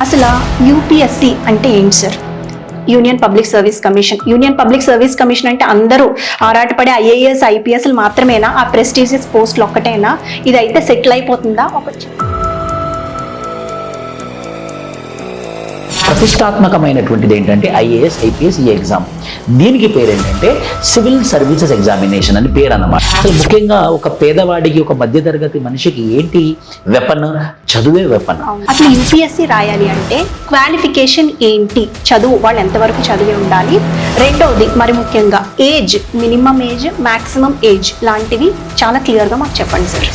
అసలు యూపీఎస్సి అంటే ఏంటి sir? Union public service commission. Union public service commission అంటే అందరూ ఆరాటపడే ఐఏఎస్ ఐపీఎస్లు మాత్రమేనా? ఆ ప్రెస్టీజియస్ పోస్టులు ఒక్కటేనా? ఇది అయితే సెటిల్ అయిపోతుందా? ప్రతిష్టాత్మకమైనటువంటిది ఏంటంటే ఐఏఎస్ ఐపీఎస్ ఈ ఎగ్జామ్. దీనికి పేరు ఏంటంటే సివిల్ సర్వీసెస్ ఎగ్జామినేషన్ అని పేరు అన్నమాట. అసలు ముఖ్యంగా ఒక పేదవాడికి, ఒక మధ్యతరగతి మనిషికి ఏంటి వెపన్? చదువే వెపన్. అసలు యూపీఎస్సి రాయాలి అంటే క్వాలిఫికేషన్ ఏంటి? చదువు వాళ్ళు ఎంతవరకు చదివి ఉండాలి? రెండవది మరి ముఖ్యంగా age, minimum age, maximum age లాంటివి చాలా క్లియర్గా మాకు చెప్పండి సార్.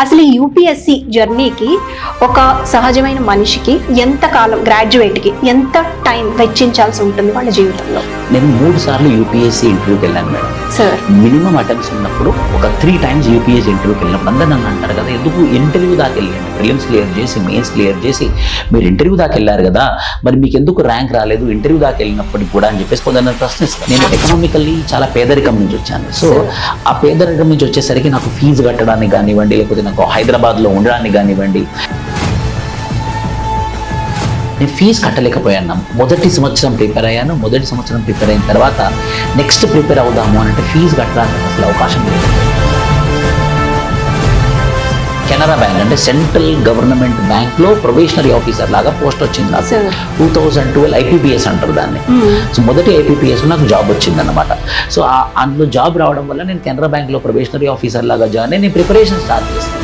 అసలు ఈ యూపీఎస్సి జర్నీకి ఒక సహజమైన మనిషికి ఎంత కాలం, గ్రాడ్యుయేట్కి ఎంత టైం వెచ్చించాల్సి ఉంటుంది వాళ్ళ జీవితంలో? నేను 3 సార్లు యూపీఎస్సీ ఇంటర్వ్యూకి వెళ్ళాను మేడం. సార్ మినిమం అటెంప్ట్స్ ఉన్నప్పుడు ఒక 3 times యూపీఎస్సీ ఇంటర్వ్యూకి వెళ్ళినప్పుడు అందరూ నన్ను అంటారు కదా, ఎందుకు ఇంటర్వ్యూ దాకా వెళ్ళండి, ప్రిలిమ్స్ క్లియర్ చేసి మెయిన్స్ క్లియర్ చేసి మీరు ఇంటర్వ్యూ దాకా వెళ్ళారు కదా, మరి మీకు ఎందుకు ర్యాంక్ రాలేదు ఇంటర్వ్యూ దాకా వెళ్ళినప్పటికీ కూడా అని చెప్పేసి కొందరు ప్రశ్నిస్తాను. నేను ఎకనామికల్లీ చాలా పేదరికం నుంచి వచ్చాను. సో ఆ పేదరికం నుంచి వచ్చేసరికి నాకు ఫీజు కట్టడానికి కానివ్వండి, లేకపోతే నాకు హైదరాబాద్లో ఉండడానికి కానివ్వండి, నేను ఫీజు కట్టలేకపోయాను. మొదటి సంవత్సరం ప్రిపేర్ అయ్యాను. మొదటి సంవత్సరం ప్రిపేర్ అయిన తర్వాత నెక్స్ట్ ప్రిపేర్ అవుదాము అని అంటే ఫీజు కట్టడానికి అసలు అవకాశం లేదు. కెనరా బ్యాంక్ అంటే సెంట్రల్ గవర్నమెంట్ బ్యాంక్లో ప్రొబేషనరీ ఆఫీసర్ లాగా పోస్ట్ వచ్చింది నాకు. 2012 ఐపీపీఎస్ అంటారు దాన్ని. సో మొదటి ఐపీపీఎస్ నాకు జాబ్ వచ్చింది అనమాట. సో అందులో జాబ్ రావడం వల్ల నేను కెనరా బ్యాంక్లో ప్రొబేషనరీ ఆఫీసర్ లాగా జాయిన్ అయ్యి నేను ప్రిపరేషన్ స్టార్ట్ చేస్తాను.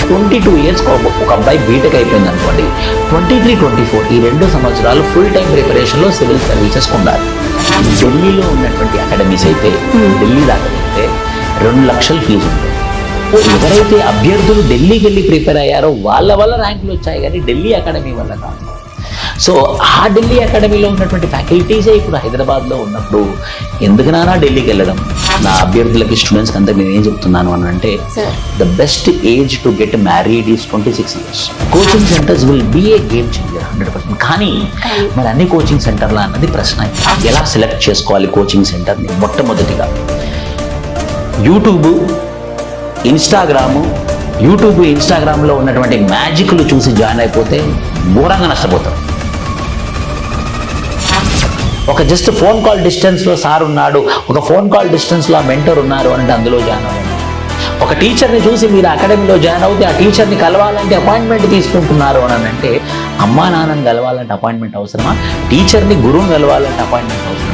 22 years ఒక అబ్బాయి బీటెక్ అయిపోయింది అనుకోండి. 23-24 ఈ 2 సంవత్సరాలు ఫుల్ టైం ప్రిపరేషన్లో సివిల్ సర్వీసెస్ ఉండాలి. ఢిల్లీలో ఉన్నటువంటి అకాడమీస్ అయితే ఢిల్లీ దాకా వెళ్తే 2 లక్షల ఫీజు ఉంది. ఎవరైతే అభ్యర్థులు ఢిల్లీకి వెళ్ళి ప్రిపేర్ అయ్యారో వాళ్ళ వల్ల ర్యాంకులు వచ్చాయి, కానీ ఢిల్లీ అకాడమీ వల్ల కాదు. సో ఆ ఢిల్లీ అకాడమీలో ఉన్నటువంటి ఫ్యాకల్టీసే ఇప్పుడు హైదరాబాద్లో ఉన్నప్పుడు ఎందుకు నానా ఢిల్లీకి వెళ్ళడం? నా అభ్యర్థులకి, స్టూడెంట్స్కి అంతా నేను ఏం చెప్తున్నాను అని అంటే, the best age to get married is 26 years. Coaching centres will be a game changer 100%. కానీ మరి అన్ని కోచింగ్ సెంటర్లా అన్నది ప్రశ్న. ఎలా సెలెక్ట్ చేసుకోవాలి కోచింగ్ సెంటర్ని? మొట్టమొదటిగా యూట్యూబ్, ఇన్స్టాగ్రామ్లో ఉన్నటువంటి మ్యాజిక్లు చూసి జాయిన్ అయిపోతే ఘోరంగా నష్టపోతారు. ఒక జస్ట్ ఫోన్ కాల్ డిస్టెన్స్లో సార్ ఉన్నాడు, ఒక ఫోన్ కాల్ డిస్టెన్స్లో మెంటర్ ఉన్నారు అంటే అందులో జాయిన్ అవ్వండి. ఒక టీచర్ని చూసి మీరు అకాడమీలో జాయిన్ అవుతే ఆ టీచర్ని కలవాలంటే అపాయింట్మెంట్ తీసుకుంటున్నారు అని అంటే, అమ్మా నాన్నని కలవాలంటే అపాయింట్మెంట్ అవసరమా? టీచర్ని, గురువుని కలవాలంటే అపాయింట్మెంట్ అవసరమా?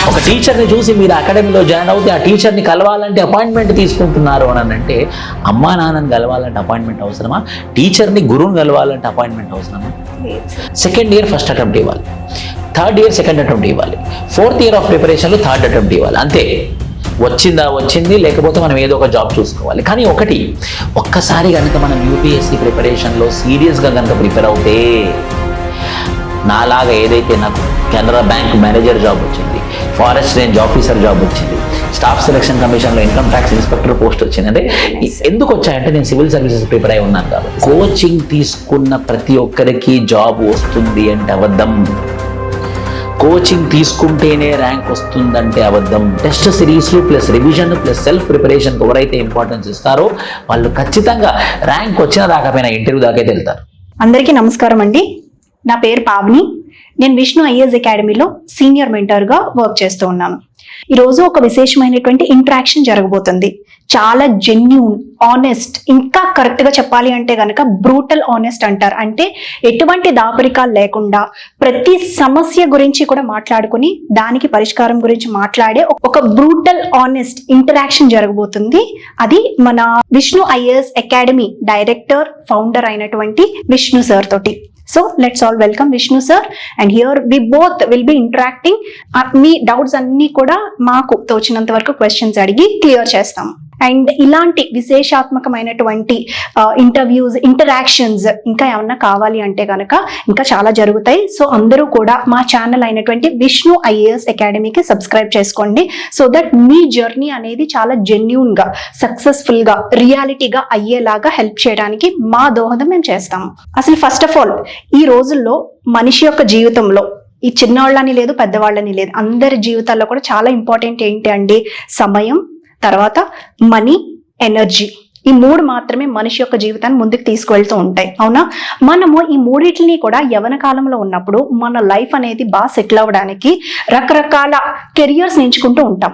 ఒక టీచర్ని చూసి మీరు అకాడమీలో జాయిన్ అవుతే ఆ టీచర్ని కలవాలంటే అపాయింట్మెంట్ తీసుకుంటున్నారు అని అంటే, అమ్మా నాన్నని కలవాలంటే అపాయింట్మెంట్ అవసరమా? టీచర్ని, గురువుని కలవాలంటే అపాయింట్మెంట్ అవసరమా? సెకండ్ ఇయర్ ఫస్ట్ అటెంప్ట్ ఇవ్వాలి, థర్డ్ ఇయర్ సెకండ్ అటెంప్ట్ ఇవ్వాలి, ఫోర్త్ ఇయర్ ఆఫ్ ప్రిపరేషన్లో థర్డ్ అటెంప్ట్ ఇవ్వాలి. అంతే. వచ్చింది, లేకపోతే మనం ఏదో ఒక జాబ్ చూసుకోవాలి. కానీ ఒక్కసారి కనుక మనం యూపీఎస్సీ ప్రిపరేషన్లో సీరియస్గా కనుక ప్రిపేర్ అవుతే, నాలాగా ఏదైతే నాకు కెనరా బ్యాంక్ మేనేజర్ జాబ్ వచ్చింది, ఫారెస్ట్ రేంజ్ ఆఫీసర్ జాబ్ వచ్చింది, స్టాఫ్ సెలక్షన్ కమిషన్లో ఇన్కమ్ ట్యాక్స్ ఇన్స్పెక్టర్ పోస్ట్ వచ్చింది అంటే ఎందుకు వచ్చాయంటే నేను సివిల్ సర్వీసెస్ ప్రిపేర్ అయి ఉన్నాను కాబట్టి. కోచింగ్ తీసుకున్న ప్రతి ఒక్కరికి జాబ్ వస్తుంది అంటే అబద్ధం. కోచింగ్ తీసుకుంటేనే ర్యాంక్ వస్తుందంటే అబద్ధం. టెస్ట్ సిరీస్లు plus revision plus self preparation ఎవరైతే ఇంపార్టెన్స్ ఇస్తారో వాళ్ళు ఖచ్చితంగా ర్యాంక్ వచ్చిన రాకపోయినా ఇంటర్వ్యూ దాకైతే వెళ్తారు. అందరికీ నమస్కారం అండి. నా పేరు పావని. నేను విష్ణు ఐఏఎస్ అకాడమీలో సీనియర్ మెంటర్గా వర్క్ చేస్తూ ఉన్నాను. ఈరోజు ఒక విశేషమైనటువంటి ఇంటరాక్షన్ జరగబోతుంది. చాలా జెన్యూన్, ఆనెస్ట్, ఇంకా కరెక్ట్గా చెప్పాలి అంటే కనుక బ్రూటల్ ఆనెస్ట్ అంటారు. అంటే ఎటువంటి దాపరికాలు లేకుండా ప్రతి సమస్య గురించి కూడా మాట్లాడుకుని దానికి పరిష్కారం గురించి మాట్లాడే ఒక బ్రూటల్ ఆనెస్ట్ ఇంటరాక్షన్ జరగబోతుంది. అది మన Vishnu IAS academy director, founder అయినటువంటి విష్ణు సార్ తోటి. So let's all welcome Vishnu sir, and here we both will be interacting. Me doubts అన్ని కూడా మాకు తోచినంత వరకు క్వశ్చన్స్ అడిగి క్లియర్ చేస్తాం. అండ్ ఇలాంటి విశేషాత్మకమైనటువంటి ఇంటర్వ్యూస్, ఇంటరాక్షన్స్ ఇంకా ఏమన్నా కావాలి అంటే కనుక ఇంకా చాలా జరుగుతాయి. సో అందరూ కూడా మా ఛానల్ అయినటువంటి విష్ణు ఐఏఎస్ అకాడమీకి సబ్స్క్రైబ్ చేసుకోండి. సో దట్ మీ జర్నీ అనేది చాలా జెన్యూన్ గా, సక్సెస్ఫుల్ గా, రియాలిటీగా అయ్యేలాగా హెల్ప్ చేయడానికి మా దోహదం మేము చేస్తాము. అసలు ఫస్ట్ ఆఫ్ ఆల్ ఈ రోజుల్లో మనిషి యొక్క జీవితంలో ఈ చిన్నవాళ్ళని లేదు, పెద్దవాళ్ళని లేదు, అందరి జీవితాల్లో కూడా చాలా ఇంపార్టెంట్ ఏంటి అండి, సమయం, తర్వాత మనీ, ఎనర్జీ. ఈ మూడు మాత్రమే మనిషి యొక్క జీవితాన్ని ముందుకు తీసుకువెళ్తూ ఉంటాయి. అవునా? మనము ఈ మూడింటిని కూడా యవ్వన కాలంలో ఉన్నప్పుడు మన లైఫ్ అనేది బాగా సెటిల్ అవ్వడానికి రకరకాల కెరియర్స్ ఎంచుకుంటూ ఉంటాం.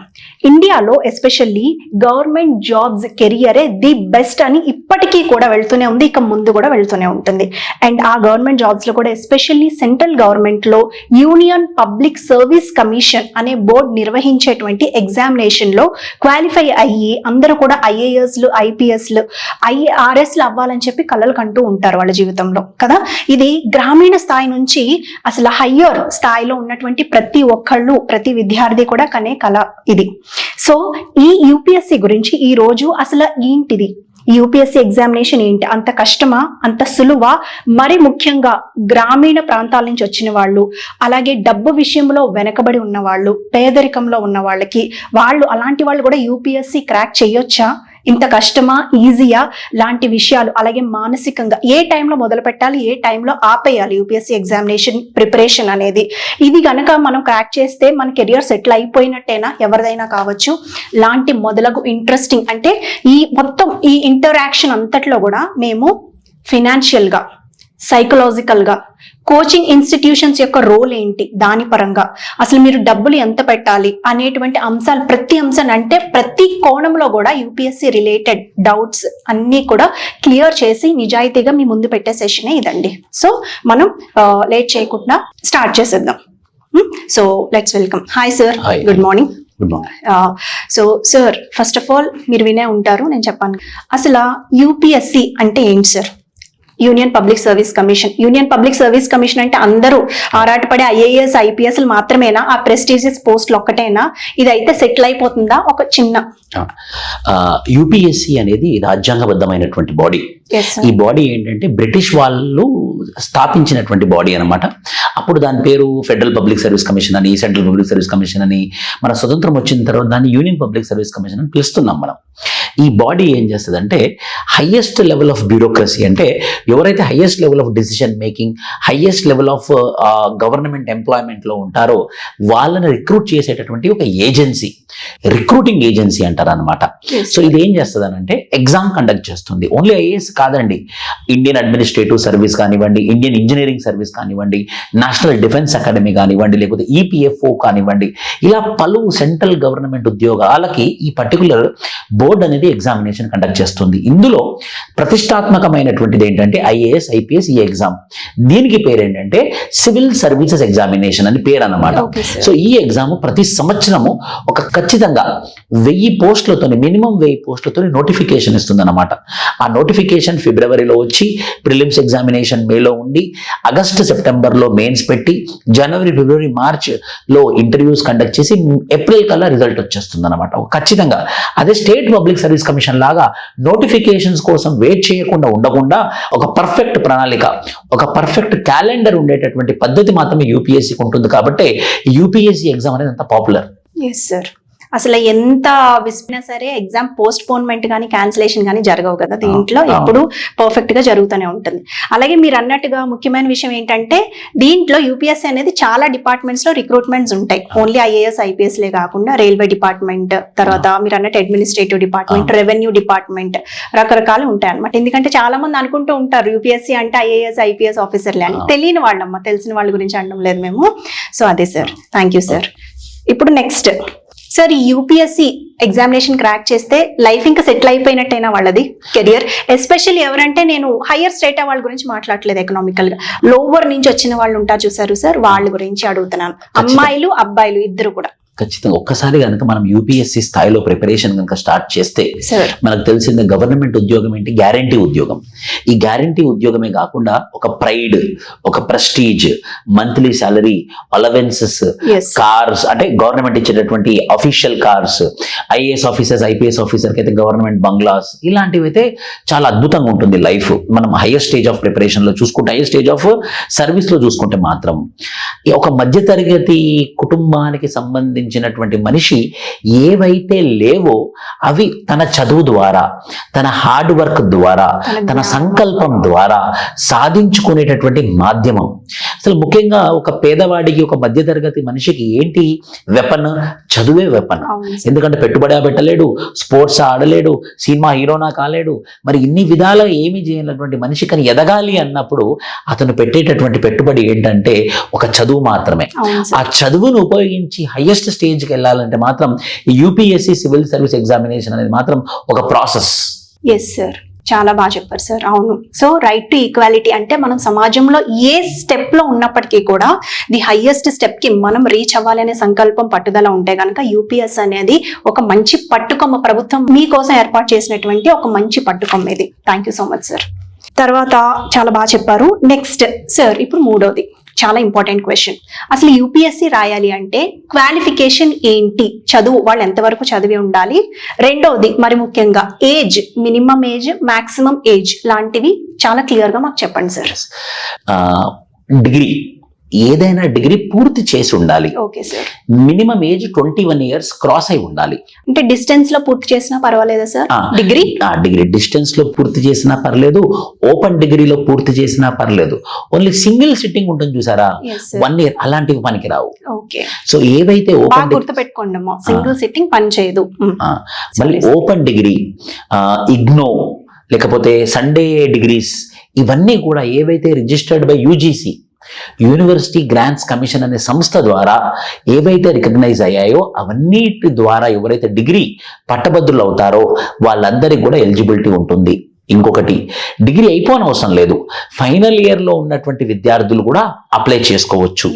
ఇండియాలో ఎస్పెషల్లీ గవర్నమెంట్ జాబ్స్ కెరియరే ది బెస్ట్ అని ఇప్పటికీ కూడా వెళ్తూనే ఉంది, ఇక ముందు కూడా వెళ్తూనే ఉంటుంది. అండ్ ఆ గవర్నమెంట్ జాబ్స్ లో కూడా ఎస్పెషల్లీ సెంట్రల్ గవర్నమెంట్ లో యూనియన్ పబ్లిక్ సర్వీస్ కమిషన్ అనే బోర్డు నిర్వహించేటువంటి ఎగ్జామినేషన్ లో క్వాలిఫై అయ్యి అందరూ కూడా ఐఏఎస్లు, ఐపీఎస్లు, ఐఆర్ఎస్లు అవ్వాలని చెప్పి కలలు కంటూ ఉంటారు వాళ్ళ జీవితంలో కదా. ఇది గ్రామీణ స్థాయి నుంచి అసలు హయ్యర్ స్థాయిలో ఉన్నటువంటి ప్రతి ఒక్కళ్ళు, ప్రతి విద్యార్థి కూడా కనే కళ ఇది. సో ఈ యూపీఎస్సి గురించి ఈ రోజు అసలు ఏంటిది, యూపీఎస్సీ ఎగ్జామినేషన్ ఏంటి, అంత కష్టమా, అంత సులువా, మరి ముఖ్యంగా గ్రామీణ ప్రాంతాల నుంచి వచ్చిన వాళ్ళు, అలాగే డబ్బు విషయంలో వెనకబడి ఉన్న వాళ్ళు, పేదరికంలో ఉన్న వాళ్ళకి, వాళ్ళు అలాంటి వాళ్ళు కూడా యూపీఎస్సీ క్రాక్ చేయొచ్చా, ఇంత కష్టమా, ఈజీయా లాంటి విషయాలు, అలాగే మానసికంగా ఏ టైంలో మొదలు పెట్టాలి, ఏ టైంలో ఆపేయాలి యూపీఎస్సీ ఎగ్జామినేషన్ ప్రిపరేషన్ అనేది, ఇది గనక మనం క్రాక్ చేస్తే మన కెరియర్ సెటిల్ అయిపోయినట్టేనా, ఎవరిదైనా కావచ్చు లాంటి మొదలగు ఇంట్రెస్టింగ్, అంటే ఈ మొత్తం ఈ ఇంటరాక్షన్ అంతట్లో కూడా మేము ఫినాన్షియల్గా, సైకలాజికల్గా, కోచింగ్ ఇన్స్టిట్యూషన్స్ యొక్క రోల్ ఏంటి, దాని పరంగా అసలు మీరు డబ్బులు ఎంత పెట్టాలి అనేటువంటి అంశాలు, ప్రతి అంశాన్ని అంటే ప్రతి కోణంలో కూడా యూపీఎస్సీ రిలేటెడ్ డౌట్స్ అన్నీ కూడా క్లియర్ చేసి నిజాయితీగా మీ ముందు పెట్టే సెషనే ఇదండి. సో మనం లేట్ చేయకుండా స్టార్ట్ చేసేద్దాం. So let's welcome. Hi sir, good morning. So sir, first of all మీరు వినే ఉంటారు, నేను చెప్పాను అసలు యూపీఎస్సీ అంటే ఏంటి sir? Union public service commission. Union public service commission అంటే అందరూ ఆరాటపడే ఐఏఎస్, ఐపీఎస్లు మాత్రమేనా, ఆ ప్రెస్టీజియస్ పోస్టులు ఒక్కటేనా, ఇదైతే సెటిల్ అయిపోతుందా? ఒక చిన్న యూపీఎస్సీ అనేది రాజ్యాంగబద్ధమైనటువంటి బాడీ. ఈ బాడీ ఏంటంటే బ్రిటిష్ వాళ్ళు స్థాపించినటువంటి బాడీ అన్నమాట. అప్పుడు దాని పేరు ఫెడరల్ పబ్లిక్ సర్వీస్ కమిషన్ అని, సెంట్రల్ పబ్లిక్ సర్వీస్ కమిషన్ అని, మన స్వతంత్రం వచ్చిన తర్వాత దాన్ని యూనియన్ పబ్లిక్ సర్వీస్ కమిషన్ అని పిలుస్తున్నాం మనం. ఈ బాడీ ఏం చేస్తుందంటే హైయెస్ట్ లెవెల్ ఆఫ్ బ్యూరోక్రసీ, అంటే ఎవరైతే highest level of decision making, highest level of government employment లో ఉంటారో వాళ్ళని రిక్రూట్ చేసేటటువంటి ఒక ఏజెన్సీ, రిక్రూటింగ్ ఏజెన్సీ అంటారు అనమాట. సో ఇది ఏం చేస్తుంది అంటే ఎగ్జామ్ కండక్ట్ చేస్తుంది. ఓన్లీ ఐఏఎస్ కాదండి, ఇండియన్ అడ్మినిస్ట్రేటివ్ సర్వీస్ కానివ్వండి, ఇండియన్ ఇంజనీరింగ్ సర్వీస్ కానివ్వండి, నేషనల్ డిఫెన్స్ అకాడమీ కానివ్వండి, లేకపోతే ఈపీఎఫ్ఓ కానివ్వండి, ఇలా పలు సెంట్రల్ గవర్నమెంట్ ఉద్యోగాలకి ఈ పర్టికులర్ బోర్డు అనేది ఎగ్జామినేషన్ కండక్ట్ చేస్తుంది. ఇందులో ప్రతిష్టాత్మకమైనటువంటిది ఏంటంటే ఐఏఎస్, ఐపీఎస్ ఈ ఎగ్జామ్. దీనికి పేరు ఏంటంటే సివిల్ సర్వీసెస్ ఎగ్జామినేషన్ అని పేరు అన్నమాట. సో ఈ ఎగ్జామ్ ప్రతి సంవత్సరము ఒక ఖచ్చితంగా 1000 పోస్టులతో, మినిమం 1000 పోస్టులతో నోటిఫికేషన్ ఇస్తుంది అన్నమాట. ఆ నోటిఫికేషన్ ఫిబ్రవరిలో వచ్చి, ప్రిలిమ్స్ ఎగ్జామినేషన్ మేలో ఉండి, ఆగస్టు సెప్టెంబర్లో మెయిన్స్ పెట్టి, జనవరి, ఫిబ్రవరి, మార్చ్ లో ఇంటర్వ్యూస్ కండక్ట్ చేసి ఏప్రిల్ కల్లా రిజల్ట్ వచ్చేస్తుంది అనమాట ఖచ్చితంగా. అదే స్టేట్ పబ్లిక్ సర్వీస్ కమిషన్ లాగా నోటిఫికేషన్స్ కోసం వెయిట్ చేయకుండా ఉండకుండా ఒక పర్ఫెక్ట్ ప్రణాళిక, ఒక పర్ఫెక్ట్ క్యాలెండర్ ఉండేటటువంటి పద్ధతి మాత్రమే యూపీఎస్సీకి ఉంటుంది. కాబట్టి యూపీఎస్సీ ఎగ్జామ్ అనేది అంత పాపులర్. Yes sir. అసలు ఎంత విసినా సరే ఎగ్జామ్ పోస్ట్ పోన్మెంట్ కానీ క్యాన్సిలేషన్ కానీ జరగవు కదా, దీంట్లో ఎప్పుడు పర్ఫెక్ట్ గా జరుగుతూనే ఉంటుంది. అలాగే మీరు అన్నట్టుగా ముఖ్యమైన విషయం ఏంటంటే దీంట్లో యూపీఎస్సీ అనేది చాలా డిపార్ట్మెంట్స్ లో రిక్రూట్మెంట్స్ ఉంటాయి. ఓన్లీ ఐఏఎస్, ఐపీఎస్ లే కాకుండా రైల్వే డిపార్ట్మెంట్, తర్వాత మీరు అన్నట్టు అడ్మినిస్ట్రేటివ్ డిపార్ట్మెంట్, రెవెన్యూ డిపార్ట్మెంట్, రకరకాలు ఉంటాయి అనమాట. ఎందుకంటే చాలా మంది అనుకుంటూ ఉంటారు యూపీఎస్సీ అంటే ఐఏఎస్, ఐపీఎస్ ఆఫీసర్లే అని. తెలియని వాళ్ళమ్మ, తెలిసిన వాళ్ళ గురించి అనడం లేదు మేము. సో అదే సార్, థ్యాంక్ యూ సార్. ఇప్పుడు నెక్స్ట్ సార్, ఈ యూపీఎస్సీ ఎగ్జామినేషన్ క్రాక్ చేస్తే లైఫ్ ఇంకా సెటిల్ అయిపోయినట్టేనా వాళ్ళది కెరియర్? ఎస్పెషల్లీ ఎవరంటే నేను హయ్యర్ స్టేట్ వాళ్ళ గురించి మాట్లాడలేదు, ఎకనామికల్ గా లోవర్ నుంచి వచ్చిన వాళ్ళు ఉంటారు చూసారు సార్, వాళ్ళ గురించి అడుగుతున్నాను. అమ్మాయిలు, అబ్బాయిలు ఇద్దరు కూడా. ఖచ్చితంగా ఒక్కసారి కనుక మనం యూపీఎస్సీ స్థాయిలో ప్రిపరేషన్ కనుక స్టార్ట్ చేస్తే మనకు తెలిసింది గవర్నమెంట్ ఉద్యోగం ఏంటి, గ్యారంటీ ఉద్యోగం. ఈ గ్యారంటీ ఉద్యోగమే కాకుండా ఒక ప్రైడ్, ఒక prestige, monthly salary, allowances, cars, అంటే గవర్నమెంట్ ఇచ్చేటటువంటి official cars, IAS officers, IPS ఆఫీసర్కి అయితే గవర్నమెంట్ బంగ్లాస్, ఇలాంటివి అయితే చాలా అద్భుతంగా ఉంటుంది లైఫ్. మనం హైయర్ స్టేజ్ ఆఫ్ ప్రిపరేషన్ లో చూసుకుంటే, హైయర్ స్టేజ్ ఆఫ్ సర్వీస్ లో చూసుకుంటే మాత్రం ఒక మధ్యతరగతి కుటుంబానికి సంబంధించి ఉపయోగించినటువంటి మనిషి ఏవైతే లేవో అవి తన చదువు ద్వారా, తన హార్డ్ వర్క్ ద్వారా, తన సంకల్పం ద్వారా సాధించుకునేటటువంటి మాధ్యమం. అసలు ముఖ్యంగా ఒక పేదవాడికి, ఒక మధ్యతరగతి మనిషికి ఏంటి వెపన్? చదువే వెపన్. ఎందుకంటే పెట్టుబడి పెట్టలేడు, స్పోర్ట్స్ ఆడలేడు, సినిమా హీరోనా కాలేడు, మరి ఇన్ని విధాలుగా ఏమీ చేయనటువంటి మనిషి కానీ ఎదగాలి అన్నప్పుడు అతను పెట్టేటటువంటి పెట్టుబడి ఏంటంటే ఒక చదువు మాత్రమే. ఆ చదువును ఉపయోగించి హైయెస్ట్ స్టేజ్కి వెళ్ళాలంటే మాత్రం ఈ యూపీఎస్సీ సివిల్ సర్వీస్ ఎగ్జామినేషన్ అనేది మాత్రం ఒక ప్రాసెస్. ఎస్ సార్, చాలా బాగా చెప్పారు సార్. అవును. సో రైట్ టు ఈక్వాలిటీ అంటే మనం సమాజంలో ఏ స్టెప్ లో ఉన్నప్పటికీ కూడా ది హైయెస్ట్ స్టెప్ కి మనం రీచ్ అవ్వాలి అనే సంకల్పం, పట్టుదల ఉంటే కనుక యూపీఎస్ అనేది ఒక మంచి పట్టుకొమ్మ, ప్రభుత్వం మీకోసం ఏర్పాటు చేసినటువంటి ఒక మంచి పట్టుకొమ్మ ఇది. Thank you so much sir. తర్వాత చాలా బాగా చెప్పారు. నెక్స్ట్ సార్, ఇప్పుడు మూడోది చాలా ఇంపార్టెంట్ క్వశ్చన్. అసలు యూపీఎస్సీ రాయాలి అంటే క్వాలిఫికేషన్ ఏంటి? చదువు వాళ్ళు ఎంతవరకు చదివి ఉండాలి? రెండోది మరి ముఖ్యంగా age, minimum age, maximum age లాంటివి చాలా క్లియర్ గా మాకు చెప్పండి సార్. డిగ్రీ, ఏదైనా డిగ్రీ పూర్తి చేసి ఉండాలి. Okay sir. Minimum age 21 years cross అయి ఉండాలి. అంటే డిస్టెన్స్ లో పూర్తి చేసినా పర్వాలేదా సార్? డిగ్రీ డిగ్రీ డిస్టెన్స్ లో పూర్తి చేసినా పర్లేదు, ఓపెన్ డిగ్రీలో పూర్తి చేసినా పర్లేదు. ఓన్లీ సింగిల్ సిట్టింగ్ ఉంటుంది చూసారా, 1 year, అలాంటివి పనికి రావు. ఓకే. సో ఏవైతే ఓపెన్, గుర్తుపెట్టుకోండి, సింగిల్ సిట్టింగ్ పని చేయదు. మళ్ళీ ఓపెన్ డిగ్రీ, ఇగ్నో లేకపోతే సండే డిగ్రీస్, ఇవన్నీ కూడా ఏవైతే registered by UGC, university grants commission అనే సంస్థ ద్వారా ఏవైతే రికగ్నైజ్ అయ్యాయో అవన్నిటి ద్వారా ఎవరైతే డిగ్రీ పట్టభద్రులు అవుతారో వాళ్ళందరికీ కూడా ఎలిజిబిలిటీ ఉంటుంది. ఇంకొకటి, డిగ్రీ అయిపోని అవసరం లేదు, ఫైనల్ ఇయర్ లో ఉన్నటువంటి విద్యార్థులు కూడా అప్లై చేసుకోవచ్చు.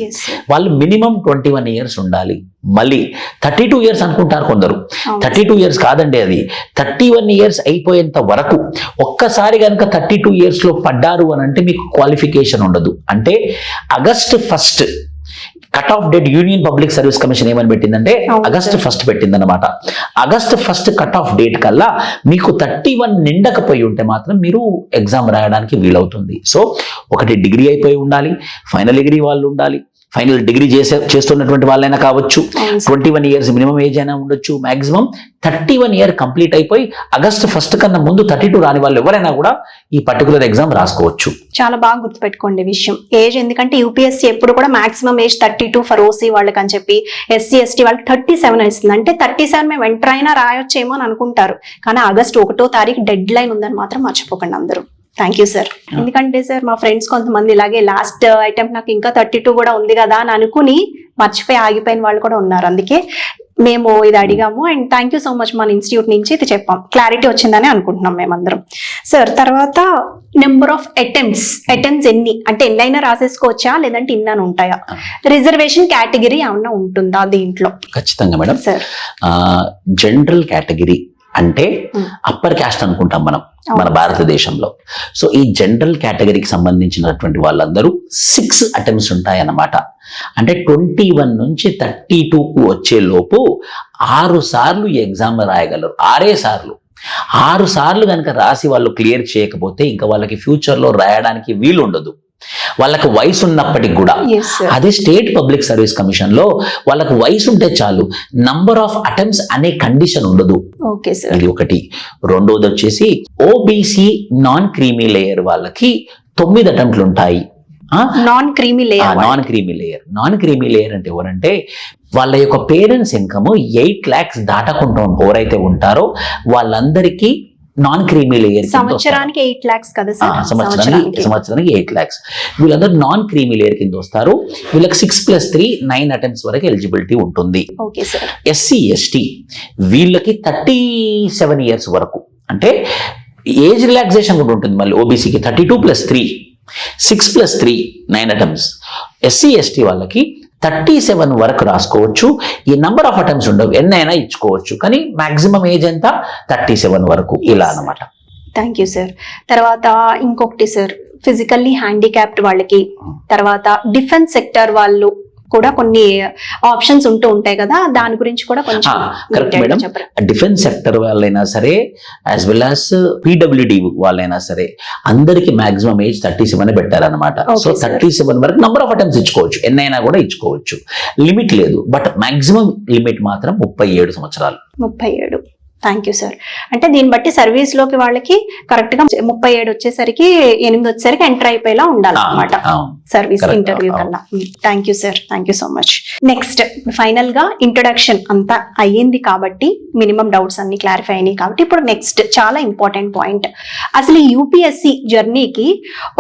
వాళ్ళు మినిమం 21 years ఉండాలి. మళ్ళీ 32 years అనుకుంటారు కొందరు. 32 years కాదండి, అది 31 years అయిపోయేంత వరకు. ఒక్కసారి కనుక 32 years లో పడ్డారు అని అంటే మీకు క్వాలిఫికేషన్ ఉండదు. అంటే August 1st cut off date union public service commission ఏమని పెట్టిందంటే August 1st పెట్టిందన్నమాట. August 1st cut off date కల్లా మీకు 31 నిండకపోయి ఉంటే మాత్రం మీరు ఎగ్జామ్ రాయడానికి వీలవుతుంది. సో ఒకటి డిగ్రీ అయిపోయి ఉండాలి, ఫైనల్ డిగ్రీ వాళ్ళు ఉండాలి, ఫైనల్ డిగ్రీ చేస్తున్నటువంటి వాళ్ళైనా కావచ్చు, 21 years మినిమం ఏజ్ అయినా ఉండొచ్చు, మాక్సిమం 31 year కంప్లీట్ అయిపోయి August 1st కన్నా ముందు 32 రాని వాళ్ళు ఎవరైనా కూడా ఈ పర్టికులర్ ఎగ్జామ్ రాసుకోవచ్చు. చాలా బాగా గుర్తుపెట్టుకోండి విషయం ఏజ్, ఎందుకంటే యూపీఎస్సీ ఎప్పుడు కూడా మాక్సిమం ఏజ్ 32 ఫర్ ఓసీ వాళ్ళకి అని చెప్పి, ఎస్సీ ఎస్టీ వాళ్ళకి 37 ఇస్తుంది. అంటే 37 మేము వెంటర్ అయినా రాయొచ్చేమో అని అనుకుంటారు, కానీ August 1వ తారీఖు డెడ్ లైన్ ఉందని మాత్రం మర్చిపోకండి అందరూ. Thank you sir. ఎందుకంటే సార్ మా ఫ్రెండ్స్ కొంతమంది ఇలాగే లాస్ట్ అటెంప్ట్ నాకు ఇంకా 32 కూడా ఉంది కదా అని అనుకుని మర్చిపోయి ఆగిపోయిన వాళ్ళు కూడా ఉన్నారు. అందుకే మేము ఇది అడిగాము. And thank you so much, మన ఇన్స్టిట్యూట్ నుంచి ఇది చెప్పాం, క్లారిటీ వచ్చిందని అనుకుంటున్నాం మేమందరం. సార్ తర్వాత నెంబర్ ఆఫ్ అటెంప్ట్స్ ఎన్ని అంటే ఎన్నైనా రాసేసుకోవచ్చా, లేదంటే ఇన్ని ఉంటాయా? రిజర్వేషన్ కేటగిరీ ఏమన్నా ఉంటుందా దీంట్లో? ఖచ్చితంగా మేడం. సార్ జనరల్ కేటగిరీ అంటే అప్పర్ క్యాస్ట్ అనుకుంటాం మనం మన భారతదేశంలో. సో ఈ జనరల్ కేటగిరీకి సంబంధించినటువంటి వాళ్ళందరూ 6 attempts ఉంటాయన్నమాట. అంటే 21 నుంచి 32కు వచ్చే లోపు 6 సార్లు ఈ ఎగ్జామ్ రాయగలరు. 6 సార్లు కనుక రాసి వాళ్ళు క్లియర్ చేయకపోతే ఇంకా వాళ్ళకి ఫ్యూచర్లో రాయడానికి వీలు ఉండదు. వాళ్ళకి వయసు ఉన్నప్పటికి కూడా. అదే స్టేట్ పబ్లిక్ సర్వీస్ కమిషన్ లో వాళ్ళకి వయసు ఉంటే చాలు, నంబర్ ఆఫ్ అటెంప్ట్స్ అనే కండిషన్ ఉండదు. ఇది ఒకటి. రెండోది వచ్చేసి ఓబీసీ నాన్ క్రీమీ లేయర్ వాళ్ళకి 9 attempts ఉంటాయి. నాన్ క్రీమీ లేయర్ అంటే ఎవరంటే వాళ్ళ యొక్క పేరెంట్స్ ఇన్కమ్ 8 lakhs దాటకుండా ఎవరైతే ఉంటారో వాళ్ళందరికీ నాన్ క్రీమీ లేయర్, సంవత్సరానికి 8 lakhs కదా సార్? సంవత్సరానికి 8 lakhs. వీళ్ళందరూ నాన్ క్రీమీ లేయర్ కింద వస్తారు. వీళ్ళకి 6+3 9 attempts వరకు ఎలిజిబిలిటీ ఉంటుంది. ఎస్సీ ఎస్టీ వీళ్ళకి 37 years వరకు, అంటే ఏజ్ రిలాక్సేషన్ కూడా ఉంటుంది. మళ్ళీ ఓబీసీకి 32+3 6+3 9 attempts. ఎస్సీ ఎస్టీ వాళ్ళకి 37 వరకు రాసుకోవచ్చు. ఈ నంబర్ ఆఫ్ అటెంప్ట్స్ ఉండవు, ఎన్నైనా ఇచ్చుకోవచ్చు, కానీ మాక్సిమం ఏజ్ ఎంత 37 వరకు, ఇలా అన్నమాట. Thank you sir. తర్వాత ఇంకొకటి సార్, ఫిజికల్లీ హ్యాండిక్యాప్డ్ వాళ్ళకి, తర్వాత డిఫెన్స్ సెక్టర్ వాళ్ళు కూడా కొన్ని ఆప్షన్స్ ఉంటూ ఉంటాయి కదా, దాని గురించి కూడా కొంచెం కరెక్ట్ detail గా మేడం. చెప్పరా? డిఫెన్స్ సెక్టర్ వాళ్ళైనా సరే యాజ్ వెల్ యాజ్ పీడబ్ల్యూడి వాళ్ళైనా సరే అందరికి మాక్సిమం ఏజ్ 37 పెట్టారనమాట. Okay, so sir. 37 వరకు నంబర్ ఆఫ్ అటెంప్ట్స్ ఇచ్చుకోవచ్చు, ఎన్నైనా కూడా ఇచ్చుకోవచ్చు, లిమిట్ లేదు. బట్ మాక్సిమం లిమిట్ మాత్రం 37 సంవత్సరాలు. 37. Thank you sir. అంటే దీన్ని బట్టి సర్వీస్ లోకి వాళ్ళకి కరెక్ట్ గా 37 వచ్చేసరికి 8 వచ్చేసరికి ఎంటర్ అయిపోయేలా ఉండాలన్నమాట సర్వీస్ Correct. ఇంటర్వ్యూ కల్లా. Thank you sir, thank you so much. Next final గా ఇంట్రొడక్షన్ అంతా అయ్యింది కాబట్టి, మినిమం డౌట్స్ అన్ని క్లారిఫై అయినాయి కాబట్టి, ఇప్పుడు నెక్స్ట్ చాలా ఇంపార్టెంట్ పాయింట్. అసలు ఈ యూపీఎస్సి జర్నీకి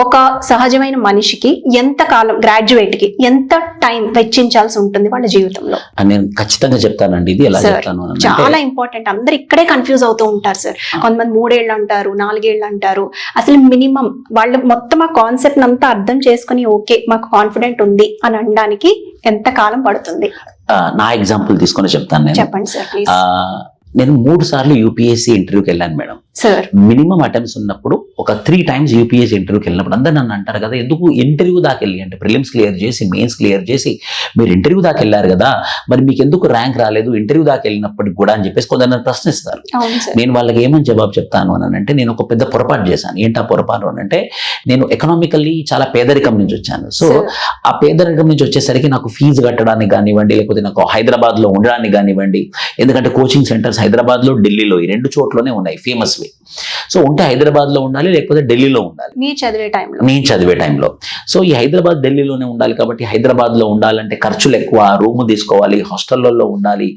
ఒక సహజమైన మనిషికి ఎంత కాలం, గ్రాడ్యుయేట్ కి ఎంత టైం వెచ్చించాల్సి ఉంటుంది వాళ్ళ జీవితంలో? నేను ఖచ్చితంగా చెప్తానండి. ఇది ఎలా Sir, చెప్తాను అని చాలా అంటే, ఇంపార్టెంట్. అందరు ఇక్కడే కన్ఫ్యూజ్ అవుతూ ఉంటారు సార్. కొంతమంది 3 ఏళ్ళు అంటారు, 4 ఏళ్ళు అంటారు. అసలు మినిమం వాళ్ళు మొత్తం ఆ కాన్సెప్ట్ అంతా అర్థం చేసుకుని ఓకే మాకు కాన్ఫిడెంట్ ఉంది అని అనడానికి ఎంత కాలం పడుతుంది? నా ఎగ్జాంపుల్ తీసుకొని చెప్తాను నేను. చెప్పండి సార్ ప్లీజ్. నేను 3 సార్లు యూపీఎస్సీ ఇంటర్వ్యూకి వెళ్ళాను మేడం. సార్ మినిమం అటెంప్ట్స్ ఉన్నప్పుడు ఒక 3 times యూపీఎస్సీ ఇంటర్వ్యూకి వెళ్ళినప్పుడు అందరు నన్ను అంటారు కదా, ఎందుకు ఇంటర్వ్యూ దాకా వెళ్ళి, అంటే ప్రిలిమ్స్ క్లియర్ చేసి మెయిన్స్ క్లియర్ చేసి మీరు ఇంటర్వ్యూ దాకా వెళ్ళారు కదా, మరి మీకు ఎందుకు ర్యాంక్ రాలేదు ఇంటర్వ్యూ దాకా వెళ్ళినప్పటికి కూడా అని చెప్పేసి కొందరు నన్ను ప్రశ్నిస్తారు. అవును సార్. నేను వాళ్ళకి ఏమని జవాబు చెప్తాను అని అంటే, నేను ఒక పెద్ద పొరపాటు చేశాను. ఏంటి ఆ పొరపాటు అని అంటే, నేను ఎకనామికల్లీ చాలా పేదరికం నుంచి వచ్చాను. So Sir. ఆ పేదరికం నుంచి వచ్చేసరికి నాకు ఫీజు కట్టడానికి కానివ్వండి, లేకపోతే నాకు హైదరాబాద్ లో ఉండడానికి కానివ్వండి, ఎందుకంటే కోచింగ్ సెంటర్స్ హైదరాబాద్ లో, ఢిల్లీలో ఈ 2 చోట్లోనే ఉన్నాయి ఫేమస్వి. సో ఉంటే హైదరాబాద్ లో ఉండాలి, లేకపోతే ఢిల్లీలో ఉండాలి. మీరు చదివే టైంలో? నేను చదివే టైంలో. సో ఈ హైదరాబాద్, ఢిల్లీలోనే ఉండాలి కాబట్టి హైదరాబాద్ లో ఉండాలంటే ఖర్చులు ఎక్కువ, రూమ్ తీసుకోవాలి, హాస్టల్లో ఉండాలి,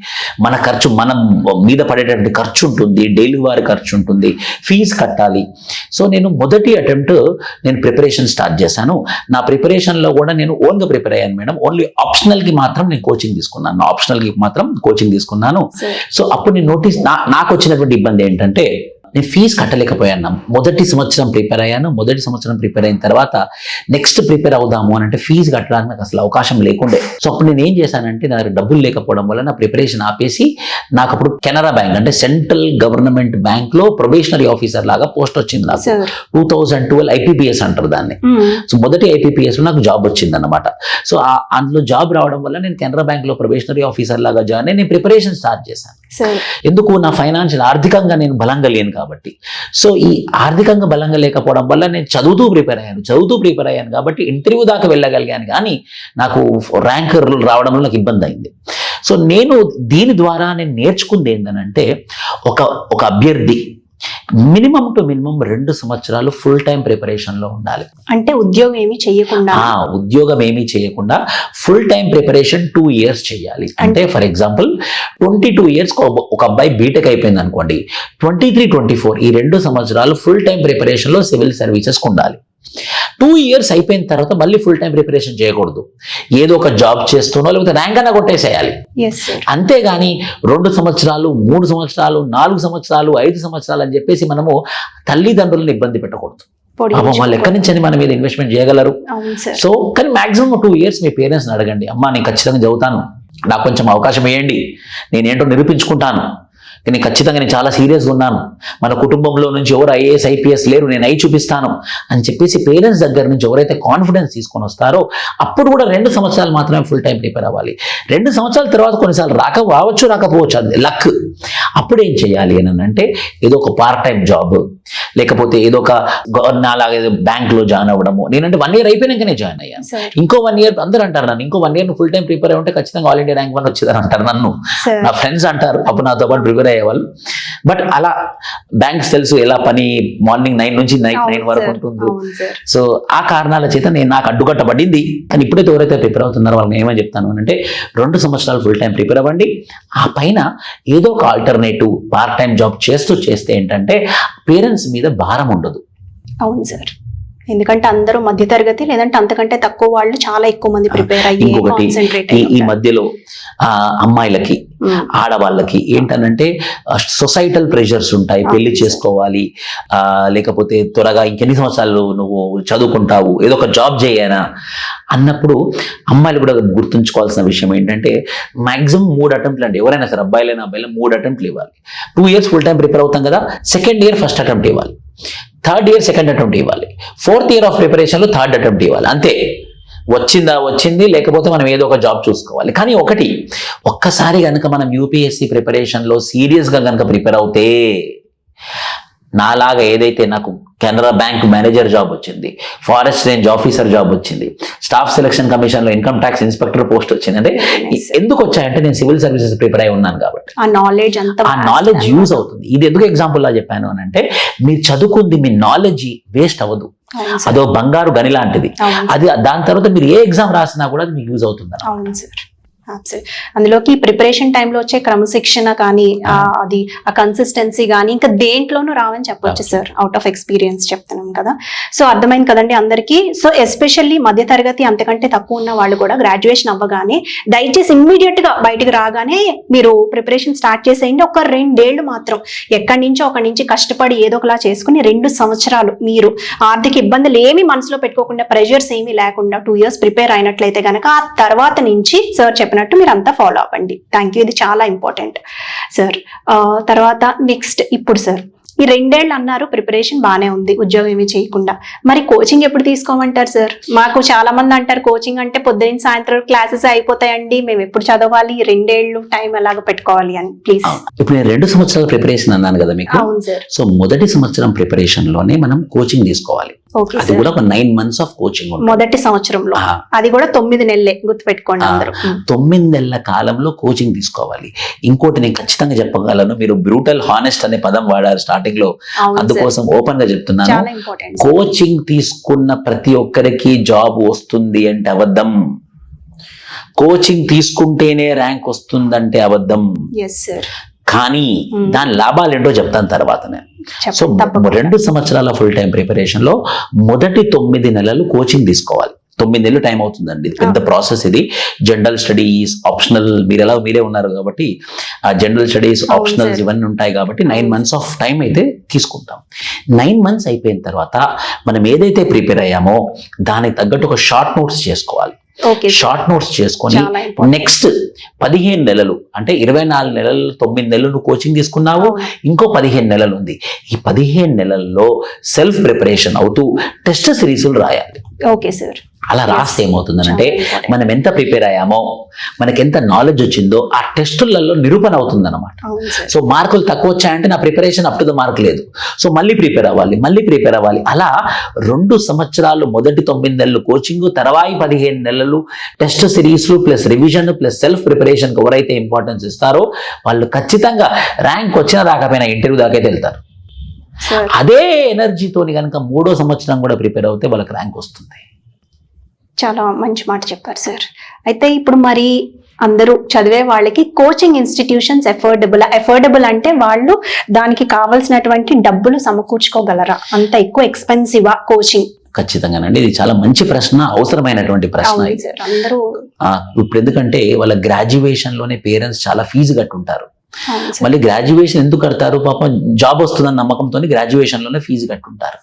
మన ఖర్చు మనం మీద పడేటటువంటి ఖర్చు ఉంటుంది, డైలీ వారి ఖర్చు ఉంటుంది, ఫీజు కట్టాలి. సో నేను మొదటి అటెంప్ట్ నేను ప్రిపరేషన్ స్టార్ట్ చేశాను. నా ప్రిపరేషన్ లో కూడా నేను ఓన్ గా ప్రిపేర్ అయ్యాను మేడం. ఓన్లీ ఆప్షనల్ కి మాత్రం నేను కోచింగ్ తీసుకున్నాను, ఆప్షనల్ కి మాత్రం కోచింగ్ తీసుకున్నాను. Sir. సో అప్పుడు నేను నోటీస్, నాకు వచ్చినటువంటి ఇబ్బంది ఏంటంటే, నేను ఫీజు కట్టలేకపోయాను. మొదటి సంవత్సరం ప్రిపేర్ అయ్యాను. మొదటి సంవత్సరం ప్రిపేర్ అయిన తర్వాత నెక్స్ట్ ప్రిపేర్ అవుదాము అని అంటే ఫీజు కట్టడానికి నాకు అసలు అవకాశం లేకుండే. సో అప్పుడు నేను ఏం చేశానంటే, నా దగ్గర డబ్బులు లేకపోవడం వల్ల నా ప్రిపరేషన్ ఆపేసి, నాకు అప్పుడు కెనరా బ్యాంక్ అంటే సెంట్రల్ గవర్నమెంట్ బ్యాంక్ లో ప్రొబేషనరీ ఆఫీసర్ లాగా పోస్ట్ వచ్చింది నాకు. సార్ 2012 ఐపీపీఎస్ అంటారు దాన్ని. సో మొదటి ఐపీపీఎస్ లో నాకు జాబ్ వచ్చింది అనమాట. సో అందులో జాబ్ రావడం వల్ల నేను కెనరా బ్యాంక్ లో ప్రొబేషనరీ ఆఫీసర్ లాగా జాయిన్ అయ్యి నేను ప్రిపరేషన్ స్టార్ట్ చేశాను. సార్ ఎందుకు, నా ఫైనాన్షియల్ ఆర్థికంగా నేను బలంగా లేను కాబట్టి. సో ఈ ఆర్థికంగా బలంగా లేకపోవడం వల్ల నేను చదువుతూ ప్రిపేర్ అయ్యాను కాబట్టి ఇంటర్వ్యూ దాకా వెళ్ళగలిగాను, కానీ నాకు ర్యాంక్ రావడంలో నాకు ఇబ్బంది అయింది. సో నేను దీని ద్వారా నేను నేర్చుకుంది ఏంటంటే, ఒక అభ్యర్థి మినిమం టు మినిమం 2 సంవత్సరాలు ఫుల్ టైం ప్రిపరేషన్ లో ఉండాలి. అంటే ఉద్యోగం ఏమీ చేయకుండా? ఉద్యోగం ఏమీ చేయకుండా ఫుల్ టైం ప్రిపరేషన్ 2 years చేయాలి. అంటే ఫర్ ఎగ్జాంపుల్ 22 years ఒక అబ్బాయి బీటెక్ అయిపోయింది అనుకోండి, 23, 24 ఈ 2 సంవత్సరాలు ఫుల్ టైం ప్రిపరేషన్ లో సివిల్ సర్వీసెస్ ఉండాలి. 2 years అయిపోయిన తర్వాత మళ్ళీ ఫుల్ టైం ప్రిపరేషన్ చేయకూడదు. ఏదో ఒక జాబ్ చేస్తున్నో లేకపోతే ర్యాంక్ అన్నా కొట్టేసేయాలి. అంతేగాని 2 సంవత్సరాలు, 3 సంవత్సరాలు, 4 సంవత్సరాలు, 5 సంవత్సరాలు అని చెప్పేసి మనము తల్లిదండ్రులను ఇబ్బంది పెట్టకూడదు. వాళ్ళు ఎక్కడి నుంచి అని మన మీద ఇన్వెస్ట్మెంట్ చేయగలరు. సో కానీ మాక్సిమం 2 years మీ పేరెంట్స్ని అడగండి, అమ్మా నేను ఖచ్చితంగా చదువుతాను, నాకు కొంచెం అవకాశం ఇవ్వండి, నేనేంటో నిరూపించుకుంటాను, నేను ఖచ్చితంగా నేను చాలా సీరియస్గా ఉన్నాను, మన కుటుంబంలో నుంచి ఎవరు ఐఏఎస్ ఐపీఎస్ లేరు, నేను అయి చూపిస్తాను అని చెప్పేసి పేరెంట్స్ దగ్గర నుంచి ఎవరైతే కాన్ఫిడెన్స్ తీసుకొని వస్తారో, అప్పుడు కూడా 2 సంవత్సరాలు మాత్రమే ఫుల్ టైం ప్రిపేర్ అవ్వాలి. 2 సంవత్సరాల తర్వాత కొన్నిసార్లు రాకపోవచ్చు, అది లక్. అప్పుడు ఏం చేయాలి అని అంటే, ఏదో ఒక పార్ట్ టైం జాబ్, లేకపోతే ఏదో ఒక అలాగే బ్యాంక్ లో జాయిన్ అవ్వడము. నేనంటే 1 year అయిపోయినాకనే జాయిన్ అయ్యాను. ఇంకో 1 year అందరూ అంటారు నన్ను, ఇంకో 1 year ఫుల్ టైం ప్రిపేర్ అయి ఉంటే ఖచ్చితంగా ఆల్ ఇండియా ర్యాంక్ 1 వచ్చేదని అంటారు నన్ను, నా ఫ్రెండ్స్ అంటారు. అప్పుడు నాతో పాటు ప్రిపేర్ అయ్యేవాళ్ళు. బట్ అలా బ్యాంక్స్ తెలుసు ఎలా పని మార్నింగ్ 9 నుంచి నైట్ 9 వరకు ఉంటుంది. సో ఆ కారణాల చేత నాకు అడ్డుకట్టబడింది. కానీ ఇప్పుడైతే ఎవరైతే ప్రిపేర్ అవుతున్నారో వాళ్ళని ఏమని చెప్తాను అంటే, 2 సంవత్సరాలు ఫుల్ టైం ప్రిపేర్ అవ్వండి. ఆ పైన ఏదో ఒక ఆల్టర్నేటివ్ పార్ట్ టైం జాబ్ చేస్తే ఏంటంటే పేరెంట్స్ మీద భారం ఉండదు. అవును సార్, ఎందుకంటే అందరూ మధ్యతరగతి లేదంటే అంతకంటే తక్కువ వాళ్ళు చాలా ఎక్కువ మంది ప్రిపేర్ అయ్యి ఈ మధ్యలో అమ్మాయిలకి, ఆడవాళ్ళకి ఏంటనంటే సొసైటల్ ప్రెషర్స్ ఉంటాయి. పెళ్లి చేసుకోవాలి, లేకపోతే త్వరగా ఇంకెన్ని సంవత్సరాలు నువ్వు చదువుకుంటావు, ఏదో ఒక జాబ్ చేయనా అన్నప్పుడు అమ్మాయిలు కూడా గుర్తుంచుకోవాల్సిన విషయం ఏంటంటే, మాక్సిమం 3 అటెంప్ట్లు అండి. ఎవరైనా సరే అబ్బాయిలైనా 3 అటెంప్ట్లు ఇవ్వాలి. 2 years ఫుల్ టైం ప్రిపేర్ అవుతాం కదా, 2nd year ఫస్ట్ అటెంప్ట్ ఇవ్వాలి, 3rd year సెకండ్ అటెంప్ట్ ఇవ్వాలి, 4th year ఆఫ్ ప్రిపరేషన్ లో 3rd అటెంప్ట్ ఇవ్వాలి. అంతే, వచ్చింది, లేకపోతే మనం ఏదో ఒక జాబ్ చూసుకోవాలి. కానీ ఒక్కసారి కనుక మనం యూపీఎస్సీ ప్రిపరేషన్లో సీరియస్గా కనుక ప్రిపేర్ అవుతే, నాలాగా ఏదైతే నాకు కెనరా బ్యాంక్ మేనేజర్ జాబ్ వచ్చింది, ఫారెస్ట్ రేంజ్ ఆఫీసర్ జాబ్ వచ్చింది, స్టాఫ్ సెలక్షన్ కమిషన్లో ఇన్కమ్ ట్యాక్స్ ఇన్స్పెక్టర్ పోస్ట్ వచ్చింది, అంటే ఎందుకు వచ్చాయంటే నేను సివిల్ సర్వీసెస్ ప్రిపేర్ అయి ఉన్నాను కాబట్టి ఆ నాలెడ్జ్ యూజ్ అవుతుంది. ఇది ఎందుకు ఎగ్జాంపుల్ లా చెప్పాను అని అంటే, మీరు చదువుకుంది మీ నాలెడ్జ్ వేస్ట్ అవ్వదు, అదో బంగారు గని లాంటిది. అది దాని తర్వాత మీరు ఏ ఎగ్జామ్ రాసినా కూడా అది మీకు యూజ్ అవుతుంది. అందులోకి ప్రిపరేషన్ టైంలో వచ్చే క్రమశిక్షణ కానీ అది ఆ కన్సిస్టెన్సీ కానీ ఇంకా దేంట్లోనూ రావని చెప్పొచ్చు సార్, అవుట్ ఆఫ్ ఎక్స్పీరియన్స్ చెప్తున్నాం కదా. సో అర్థమైంది కదండి అందరికీ. సో ఎస్పెషల్లీ మధ్య తరగతి అంతకంటే తక్కువ ఉన్న వాళ్ళు కూడా గ్రాడ్యుయేషన్ అవ్వగానే దయచేసి ఇమ్మీడియట్ గా బయటకు రాగానే మీరు ప్రిపరేషన్ స్టార్ట్ చేసేయండి. ఒక 2 ఏళ్ళు మాత్రం ఒకరి నుంచి కష్టపడి ఏదో ఒకలా చేసుకుని 2 సంవత్సరాలు మీరు ఆర్థిక ఇబ్బందులు ఏమి మనసులో పెట్టుకోకుండా, ప్రెషర్స్ ఏమీ లేకుండా 2 years ప్రిపేర్ అయినట్లయితే కనుక ఆ తర్వాత నుంచి సార్ చెప్పినట్టు మీరు అంతా ఫాలో అవ్వండి. థ్యాంక్ యూ, ఇది చాలా ఇంపార్టెంట్ సార్. తర్వాత నెక్స్ట్ ఇప్పుడు సార్, ఈ 2 ఏళ్ళు అన్నారు ప్రిపరేషన్ బానే ఉంది, ఉద్యోగం ఏమీ చేయకుండా, మరి కోచింగ్ ఎప్పుడు తీసుకోమంటారు సార్? మాకు చాలా మంది అంటారు కోచింగ్ అంటే పొద్దున్న సాయంత్రం క్లాసెస్ అయిపోతాయండి, మేము ఎప్పుడు చదవాలి, 2 ఏళ్ళు టైం ఎలాగ పెట్టుకోవాలి అని. ప్లీజ్. ఇప్పుడు నేను 2 సంవత్సరాల ప్రిపరేషన్ అన్నాను కదా మీకు. అవును సార్. సో మొదటి సంవత్సరం ప్రిపరేషన్ లోనే మనం కోచింగ్ తీసుకోవాలి. అది కూడా ఒక 9 months ఆఫ్ కోచింగ్ ఉంటుంది మొదటి సంవత్సరంలో. అది కూడా 9 నెలలే, గుర్తుపెట్టుకోండి అందరూ. 9 నెలల కాలంలో కోచింగ్ తీసుకోవాలి. ఇంకోటి నేను ఖచ్చితంగా చెప్పగలను, మీరు బ్రూటల్ హానెస్ట్ అనే పదం వాడారు స్టార్టింగ్ లో, అందుకోసం ఓపెన్ గా చెప్తున్నాను, కోచింగ్ తీసుకున్న ప్రతి ఒక్కరికి జాబ్ వస్తుంది అంటే అబద్ధం. కోచింగ్ తీసుకుంటేనే ర్యాంక్ వస్తుందంటే అబద్ధం. కానీ దాని లాభాలు ఏంటో చెప్తాను తర్వాత నేను. సో 2 సంవత్సరాల ఫుల్ టైం ప్రిపరేషన్ లో మొదటి 9 నెలలు కోచింగ్ తీసుకోవాలి. 9 నెలలు టైం అవుతుందండి, పెద్ద ప్రాసెస్ ఇది. జనరల్ స్టడీస్ ఆప్షనల్, మీరే ఉన్నారు కాబట్టి ఆ జనరల్ స్టడీస్ ఆప్షనల్స్ ఇవన్నీ ఉంటాయి కాబట్టి 9 months ఆఫ్ టైం అయితే తీసుకుంటాం. 9 months అయిపోయిన తర్వాత మనం ఏదైతే ప్రిపేర్ అయ్యామో దానికి తగ్గట్టు ఒక షార్ట్ నోట్స్ చేసుకోవాలి. షార్ట్ నోట్స్ చేసుకొని నెక్స్ట్ 15 నెలలు అంటే 24 నెలలు 9 నెలలు కోచింగ్ తీసుకున్నావు, ఇంకో 15 నెలలు ఉంది. ఈ 15 నెలల్లో సెల్ఫ్ ప్రిపరేషన్ అవుతూ టెస్ట్ సిరీస్లు రాయాలి. Okay sir. అలా రాస్తే ఏమవుతుందనంటే మనం ఎంత ప్రిపేర్ అయ్యామో, మనకి ఎంత నాలెడ్జ్ వచ్చిందో ఆ టెస్టులలో నిరూపణ అవుతుంది అనమాట. సో మార్కులు తక్కువ వచ్చాయంటే నా preparation up to the mark లేదు, సో మళ్ళీ ప్రిపేర్ అవ్వాలి. అలా 2 సంవత్సరాలు మొదటి 9 నెలలు కోచింగ్, తర్వాయి 15 నెలలు టెస్ట్ సిరీస్లు plus revision plus self preparation ఎవరైతే ఇంపార్టెన్స్ ఇస్తారో వాళ్ళు ఖచ్చితంగా ర్యాంక్ వచ్చినా రాకపోయినా ఇంటర్వ్యూ దాకైతే వెళ్తారు. అదే ఎనర్జీతోని కనుక 3వ సంవత్సరం కూడా ప్రిపేర్ అవుతే వాళ్ళకి ర్యాంక్ వస్తుంది. చాలా మంచి మాట చెప్పారు సార్. అయితే ఇప్పుడు మరి అందరూ చదివే వాళ్ళకి కోచింగ్ ఇన్స్టిట్యూషన్స్ ఎఫోర్డబుల్ అంటే వాళ్ళు దానికి కావాల్సినటువంటి డబ్బులు సమకూర్చుకోగలరా? అంత ఎక్కువ ఎక్స్పెన్సివా కోచింగ్? ఖచ్చితంగానండి, ఇది చాలా మంచి ప్రశ్న, అవసరమైనటువంటి ప్రశ్న. అందరూ ఇప్పుడు ఎందుకంటే వాళ్ళ గ్రాడ్యుయేషన్ లోనే పేరెంట్స్ చాలా ఫీజు కట్టుంటారు. మళ్ళీ గ్రాడ్యుయేషన్ ఎందుకు కడతారు? పాపం జాబ్ వస్తుందన్న నమ్మకంతో గ్రాడ్యుయేషన్ లోనే ఫీజు కట్టుంటారు.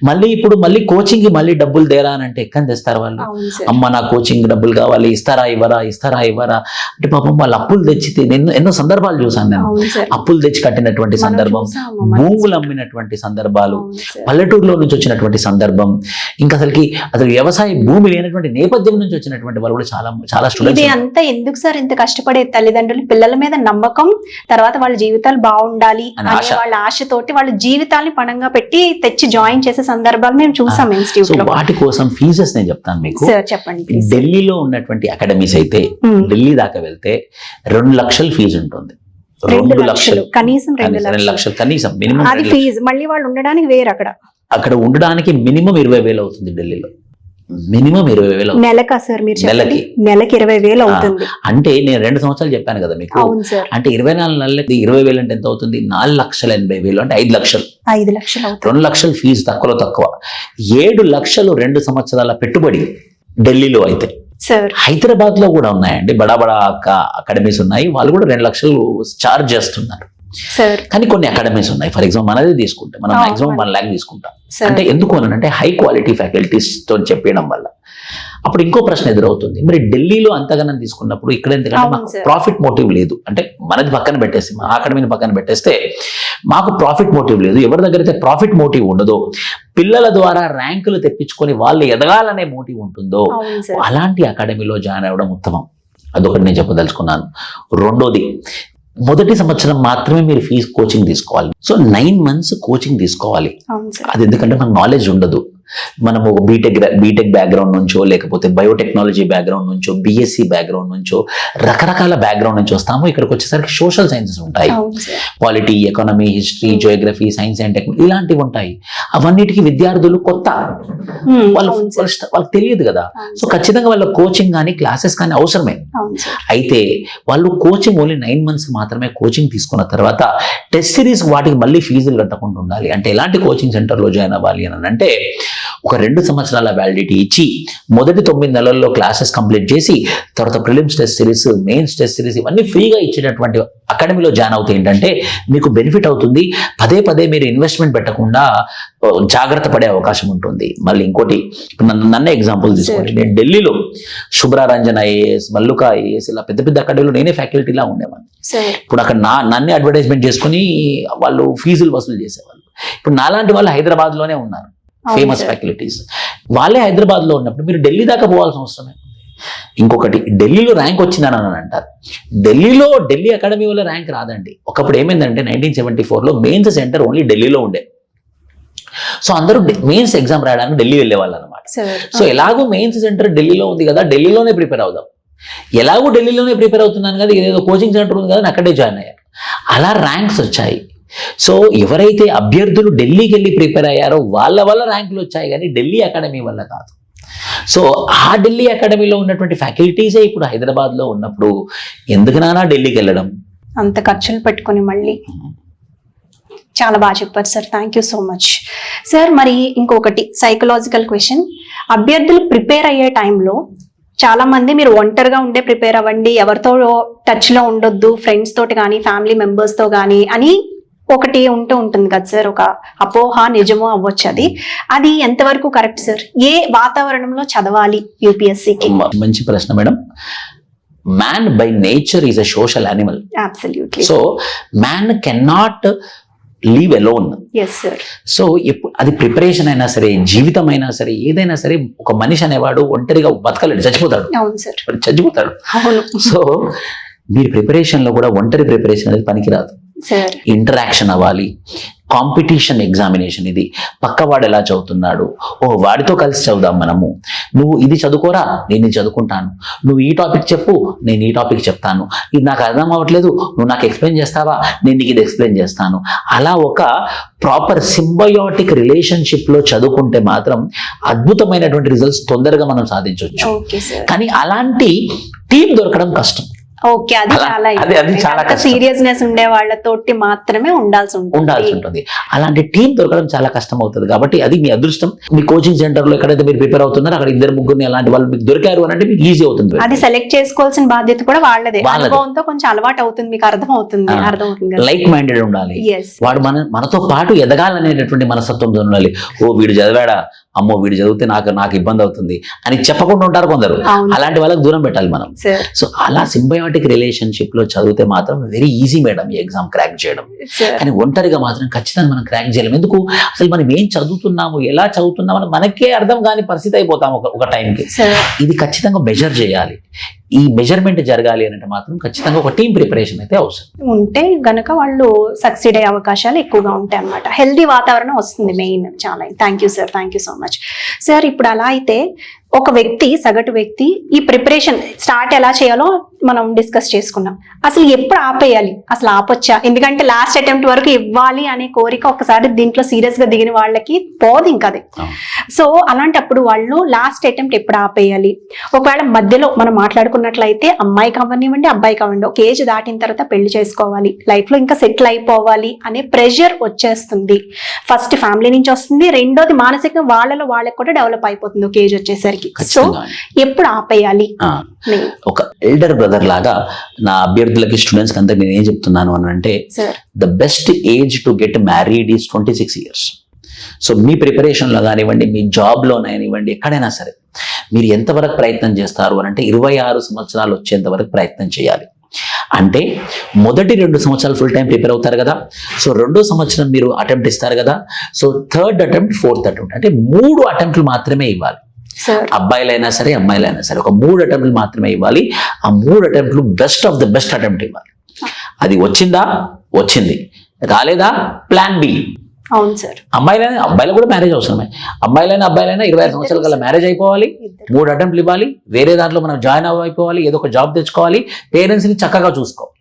మళ్ళీ కోచింగ్ మళ్ళీ డబ్బులు తేరా అని అంటే ఎక్కడ తెస్తారు వాళ్ళు? అమ్మ నా కోచింగ్ డబ్బులు కావాలి, ఇస్తారా ఇవ్వరా అంటే పాపం వాళ్ళు అప్పులు తెచ్చి, ఎన్నో సందర్భాలు చూసాను నేను. అప్పులు తెచ్చి కట్టినటువంటి సందర్భం, భూములు అమ్మినటువంటి సందర్భాలు, పల్లెటూరులో నుంచి వచ్చినటువంటి సందర్భం, ఇంకా అసలు వ్యవసాయ భూమి లేనటువంటి నేపథ్యం నుంచి వచ్చినటువంటి వాళ్ళు కూడా చాలా స్టూడెంట్స్. అంతా ఎందుకు సార్ ఇంత కష్టపడే తల్లిదండ్రులు? పిల్లల మీద నమ్మకం, తర్వాత వాళ్ళ జీవితాలు బాగుండాలి అనే వాళ్ళ ఆశతోటి వాళ్ళ జీవితాన్ని పణంగా పెట్టి తెచ్చి జాయిన్ చేసే సందర్భాలు మేము చూసాం ఇన్స్టిట్యూట్ లో. వాటి కోసం ఫీజెస్ నేను చెప్తాను మీకు. చెప్పండి. ఢిల్లీలో ఉన్నటువంటి అకాడమీస్ అయితే ఢిల్లీ దాకా వెళ్తే 2 లక్షలు ఫీజు ఉంటుంది. 2 లక్షలు కనీసం, 2 లక్షలు కనీసం మినిమం. అది ఫీజు, మళ్ళీ వాళ్ళు ఉండడానికి వేరు. అక్కడ ఉండడానికి మినిమం 20,000 అవుతుంది ఢిల్లీలో. మినిమం 20,000 నెలకా సార్? మీరు నెలకి 20,000 అవుతుంది. అంటే నేను 2 సంవత్సరాలు చెప్పాను కదా మీకు. అంటే 24 నెలలకి 20,000 అంటే ఎంత అవుతుంది? 4,80,000 అంటే 5 లక్షలు. 2 లక్షలు ఫీజు తక్కువ. 7 లక్షలు 2 సంవత్సరాల పెట్టుబడి ఢిల్లీలో అయితే. హైదరాబాద్ లో కూడా ఉన్నాయండి, బడా అకాడమీస్ ఉన్నాయి, వాళ్ళు కూడా 2 లక్షలు ఛార్జ్ చేస్తున్నారు. కానీ కొన్ని అకాడమీస్ ఉన్నాయి, ఫర్ ఎగ్జాంపుల్ మనదే తీసుకుంటే మనం మాక్సిమం 1 lakh తీసుకుంటాం. అంటే ఎందుకు అంటే హై క్వాలిటీ ఫ్యాకల్టీస్ తో చెప్పడం వల్ల. అప్పుడు ఇంకో ప్రశ్న ఎదురవుతుంది, మరి ఢిల్లీలో అంతగానం తీసుకున్నప్పుడు ఇక్కడ ఎందుకంటే అవును మాకు సార్. ప్రాఫిట్ మోటివ్ లేదు, అంటే మనది పక్కన పెట్టేసి మా అకాడమీని పక్కన పెట్టేస్తే మాకు ప్రాఫిట్ మోటివ్ లేదు. ఎవరి దగ్గర అయితే ప్రాఫిట్ మోటివ్ ఉండదో, పిల్లల ద్వారా ర్యాంకులు తెప్పించుకొని వాళ్ళు ఎదగాలనే మోటివ్ ఉంటుందో అవును సార్. అలాంటి అకాడమీలో జాయిన్ అవ్వడం ఉత్తమం. అదొకటి నేను చెప్పదలుచుకున్నాను. రెండోది, మొదటి సంవత్సరం మాత్రమే మీరు ఫీజు కోచింగ్ తీసుకోవాలి. సో 9 months కోచింగ్ తీసుకోవాలి. అవును సార్. అది ఎందుకంటే మనకు నాలెడ్జ్ ఉండదు. మనము బీటెక్ బ్యాక్గ్రౌండ్ నుంచో, లేకపోతే బయోటెక్నాలజీ బ్యాక్గ్రౌండ్ నుంచో, బీఎస్సీ బ్యాక్గ్రౌండ్ నుంచో, రకరకాల బ్యాక్గ్రౌండ్ నుంచి వస్తాము. ఇక్కడికి వచ్చేసరికి సోషల్ సైన్సెస్ ఉంటాయి, అవును sir. Polity, economy, history, Geography, science and technology ఇలాంటివి ఉంటాయి. అవన్నిటికీ విద్యార్థులు కొత్త, అవును సార్. వాళ్ళకి తెలియదు కదా. అవును సో సార్. ఖచ్చితంగా వాళ్ళ కోచింగ్ కానీ క్లాసెస్ కానీ అవసరమే. అవును సార్. అయితే వాళ్ళు కోచింగ్ ఓన్లీ 9 months మాత్రమే కోచింగ్ తీసుకున్న తర్వాత టెస్ట్ సిరీస్ వాటికి మళ్ళీ ఫీజులు కట్టకుండా ఉండాలి. అంటే ఎలాంటి కోచింగ్ సెంటర్లో జాయిన్ అవ్వాలి అని అంటే, ఒక 2 సంవత్సరాల వ్యాలిడిటీ ఇచ్చి మొదటి 9 నెలల్లో క్లాసెస్ కంప్లీట్ చేసి తర్వాత prelims test series, mains test series ఇవన్నీ ఫ్రీగా ఇచ్చేటటువంటి అకాడమీలో జాయిన్ అవుతే ఏంటంటే మీకు బెనిఫిట్ అవుతుంది. పదే పదే మీరు ఇన్వెస్ట్మెంట్ పెట్టకుండా జాగ్రత్త పడే అవకాశం ఉంటుంది. మళ్ళీ ఇంకోటి, నన్నే ఎగ్జాంపుల్ తీసుకోండి. నేను ఢిల్లీలో శుభ్రారంజన్ ఐఏఎస్, మల్లుకా ఐఏఎస్ ఇలా పెద్ద పెద్ద అకాడమీలో నేనే ఫ్యాకల్టీలా ఉండేవాడిని. సార్. ఇప్పుడు అక్కడ నన్నే అడ్వర్టైజ్మెంట్ చేసుకుని వాళ్ళు ఫీజులు వసూలు చేసేవాళ్ళు. ఇప్పుడు నాలాంటి వాళ్ళు హైదరాబాద్లోనే ఉన్నారు, అవును ఫేమస్ సార్. ఫ్యాకల్టీస్. వాళ్ళే హైదరాబాద్లో ఉన్నప్పుడు మీరు ఢిల్లీ దాకా పోవాల్సిన అవసరమే. ఇంకొకటి, ఢిల్లీలో ర్యాంక్ వచ్చిందని అని అంటారు. ఢిల్లీ అకాడమీ వల్ల ర్యాంక్ రాదండి. ఒకప్పుడు ఏమైందంటే 1974లో మెయిన్స్ సెంటర్ ఓన్లీ ఢిల్లీలో ఉండే. సో అందరూ మెయిన్స్ ఎగ్జామ్ రాయడానికి ఢిల్లీ వెళ్ళేవాళ్ళు అనమాట. సార్. సో ఎలాగో మెయిన్స్ సెంటర్ ఢిల్లీలో ఉంది కదా, ఢిల్లీలోనే ప్రిపేర్ అవుదాం. ఎలాగో ఢిల్లీలోనే ప్రిపేర్ అవుతున్నాను కదా, ఏదో కోచింగ్ సెంటర్ ఉంది కదా అని అక్కడే జాయిన్ అయ్యారు. అలా ర్యాంక్స్ వచ్చాయి. సో ఎవరైతే అభ్యర్థులు ఢిల్లీకి వెళ్ళి ప్రిపేర్ అయ్యారో వాళ్ళ వల్ల ర్యాంకులు వచ్చాయి, కానీ ఢిల్లీ అకాడమీ వల్ల కాదు. సో ఆ ఢిల్లీ అకాడమీలో ఉన్నటువంటి ఫ్యాకల్టీసే ఇప్పుడు హైదరాబాద్లో ఉన్నప్పుడు ఎందుకు నానా ఢిల్లీకి వెళ్ళడం? అంత ఖర్చులు పెట్టుకొని మళ్ళీ. చాలా బాగా చెప్పారు sir, thank you so much sir. మరి ఇంకొకటి సైకలాజికల్ క్వశ్చన్, అభ్యర్థులు ప్రిపేర్ అయ్యే టైంలో చాలా మంది మీరు ఒంటరిగా ఉండే ప్రిపేర్ అవ్వండి, ఎవరితో టచ్ లో ఉండొద్దు, ఫ్రెండ్స్ తోటి కానీ ఫ్యామిలీ మెంబర్స్ తో కానీ అని ఒకటి ఉంటుంది కదా సార్, ఒక అపోహ, నిజమో అవ్వచ్చు. అది ఎంతవరకు కరెక్ట్ సార్? ఏ వాతావరణంలో చదవాలి యూపీఎస్సీకి? మంచి ప్రశ్న madam. Man by nature is a social animal. Absolutely. So man cannot leave alone. Yes sir. So అది ప్రిపరేషన్ అయినా సరే, జీవితం అయినా సరే, ఏదైనా సరే, ఒక మనిషి అనేవాడు ఒంటరిగా బతకలేడు, చచ్చిపోతాడు. అవును సార్. చచ్చిపోతాడు. అవును సో మీరు ప్రిపరేషన్ లో కూడా ఒంటరి ప్రిపరేషన్ అనేది పనికిరాదు. సార్. ఇంటరాక్షన్ అవ్వాలి. కాంపిటీషన్ ఎగ్జామినేషన్ ఇది. పక్కవాడు ఎలా చదువుతున్నాడు, వాడితో కలిసి చదువుదాం మనము. నువ్వు ఇది చదువుకోరా, నేను ఇది చదువుకుంటాను. నువ్వు ఈ టాపిక్ చెప్పు, నేను ఈ టాపిక్ చెప్తాను. ఇది నాకు అర్థం అవ్వట్లేదు, నువ్వు నాకు ఎక్స్ప్లెయిన్ చేస్తావా, నేను నీకు ఇది ఎక్స్ప్లెయిన్ చేస్తాను. అలా ఒక ప్రాపర్ సింబయోటిక్ రిలేషన్షిప్ లో చదువుకుంటే మాత్రం అద్భుతమైనటువంటి రిజల్ట్స్ తొందరగా మనం సాధించవచ్చు. Okay sir. కానీ అలాంటి టీం దొరకడం కష్టం. ఓకే, అది చాలా అది చాలా కష్టం. సీరియస్నెస్ ఉండే వాళ్ళతోటి మాత్రమే ఉండాల్సి ఉంటుంది. అలాంటి టీం దొరకడం చాలా కష్టం అవుతుంది. కాబట్టి అది మీ అదృష్టం. మీ కోచింగ్ సెంటర్ లో ఎక్కడైతే మీరు ప్రిపేర్ అవుతున్నారో అక్కడ 2-3 అలాంటి వాళ్ళు మీకు దొరికారు అని అంటే మీకు ఈజీ అవుతుంది. అది సెలెక్ట్ చేసుకోవాల్సిన బాధ్యత కూడా వాళ్ళదే. అనుభవంతో కొంచెం అలవాటు అవుతుంది, మీకు అర్థం అవుతుంది. లైక్ మైండెడ్ ఉండాలి. Yes. వాడు మనతో పాటు ఎదగాలనేటటువంటి మనస్తత్వంతో ఉండాలి. వీడు చదివాడా, అమ్మో వీడు చదివితే నాకు ఇబ్బంది అవుతుంది అని చెప్పకుండా ఉంటారు కొందరు. అలాంటి వాళ్ళకి దూరం పెట్టాలి మనం. సో అలా సింబయోటిక్ రిలేషన్షిప్ లో చదివితే మాత్రం వెరీ ఈజీ మేడం ఈ ఎగ్జామ్ క్రాక్ చేయడం. కానీ ఒంటరిగా మాత్రం ఖచ్చితంగా మనం క్రాక్ చేయలేం. ఎందుకు, అసలు మనం ఏం చదువుతున్నాము, ఎలా చదువుతున్నాము అని మనకే అర్థం కాని పరిస్థితి అయిపోతాం ఒక టైంకి. ఇది ఖచ్చితంగా మెజర్ చేయాలి. ఈ మెజర్మెంట్ జరగాలి అంటే మాత్రం ఖచ్చితంగా ఒక టీం ప్రిపరేషన్ అయితే అవసరం ఉంటే గనక వాళ్ళు సక్సీడ్ అయ్యే అవకాశాలు ఎక్కువగా ఉంటాయి అన్నమాట. హెల్దీ వాతావరణం వస్తుంది మెయిన్. చాలా thank you sir, thank you so much sir. ఇప్పుడు అలా అయితే ఒక వ్యక్తి, సగటు వ్యక్తి ఈ ప్రిపరేషన్ స్టార్ట్ ఎలా చేయాలో మనం డిస్కస్ చేసుకున్నాం. అసలు ఎప్పుడు ఆపేయాలి, అసలు ఆపొచ్చా? ఎందుకంటే లాస్ట్ అటెంప్ట్ వరకు ఇవ్వాలి అనే కోరిక ఒకసారి దీంట్లో సీరియస్ గా దిగిన వాళ్ళకి పోదు ఇంకా అది. సో అలాంటప్పుడు వాళ్ళు లాస్ట్ అటెంప్ట్ ఎప్పుడు ఆపేయాలి? ఒకవేళ మధ్యలో మనం మాట్లాడుకున్నట్లయితే అమ్మాయికి అవ్వనివ్వండి, అబ్బాయికి అవ్వండి, ఒక ఏజ్ దాటిన తర్వాత పెళ్లి చేసుకోవాలి, లైఫ్ లో ఇంకా సెటిల్ అయిపోవాలి అనే ప్రెషర్ వచ్చేస్తుంది. ఫస్ట్ ఫ్యామిలీ నుంచి వస్తుంది, రెండోది మానసికంగా వాళ్ళలో వాళ్ళకి కూడా డెవలప్ అయిపోతుంది ఒక ఏజ్ వచ్చేసరికి. సో ఎప్పుడు ఆపేయాలి? ఒక ఎల్డర్ బ్రదర్ లాగా నా అభ్యర్థులకి, స్టూడెంట్స్ కి అంతా నేను ఏం చెప్తున్నాను అని అంటే, the best age to get married is 26 years. So మీ ప్రిపరేషన్లో కానివ్వండి, మీ జాబ్లో కానివ్వండి, ఎక్కడైనా సరే మీరు ఎంతవరకు ప్రయత్నం చేస్తారు అని అంటే 26 సంవత్సరాలు వచ్చేంత వరకు ప్రయత్నం చేయాలి. అంటే మొదటి 2 సంవత్సరాలు ఫుల్ టైం ప్రిపేర్ అవుతారు కదా, సో 2వ సంవత్సరం మీరు అటెంప్ట్ ఇస్తారు కదా, so 3rd attempt 4th attempt అంటే 3 అటెంప్ట్లు మాత్రమే ఇవ్వాలి. అబ్బాయిలైనా సరే అమ్మాయిలైనా సరే ఒక 3 అటెంప్ట్లు మాత్రమే ఇవ్వాలి. ఆ 3 అటెంప్ట్లు best of the best attempt ఇవ్వాలి. అది వచ్చిందా వచ్చింది, రాలేదా ప్లాన్ బి. అవును సార్. అబ్బాయిలు కూడా మ్యారేజ్ అవసరమే. అబ్బాయిలైనా 25 సంవత్సరాల కల్లా మ్యారేజ్ అయిపోవాలి, 3 అటెంప్ట్లు ఇవ్వాలి, వేరే దాంట్లో మనం జాయిన్ అయిపోవాలి, ఏదో ఒక జాబ్ తెచ్చుకోవాలి, పేరెంట్స్ ని చక్కగా చూసుకోవాలి.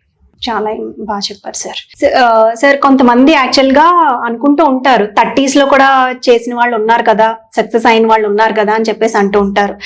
చాలా బాగా చెప్పారు సార్. సార్ కొంతమంది యాక్చువల్ గా అనుకుంటూ ఉంటారు 30s లో కూడా చేసిన వాళ్ళు ఉన్నారు కదా, సక్సెస్ అయిన వాళ్ళు ఉన్నారు కదా అని చెప్పేసి అంటూ ఉంటారు.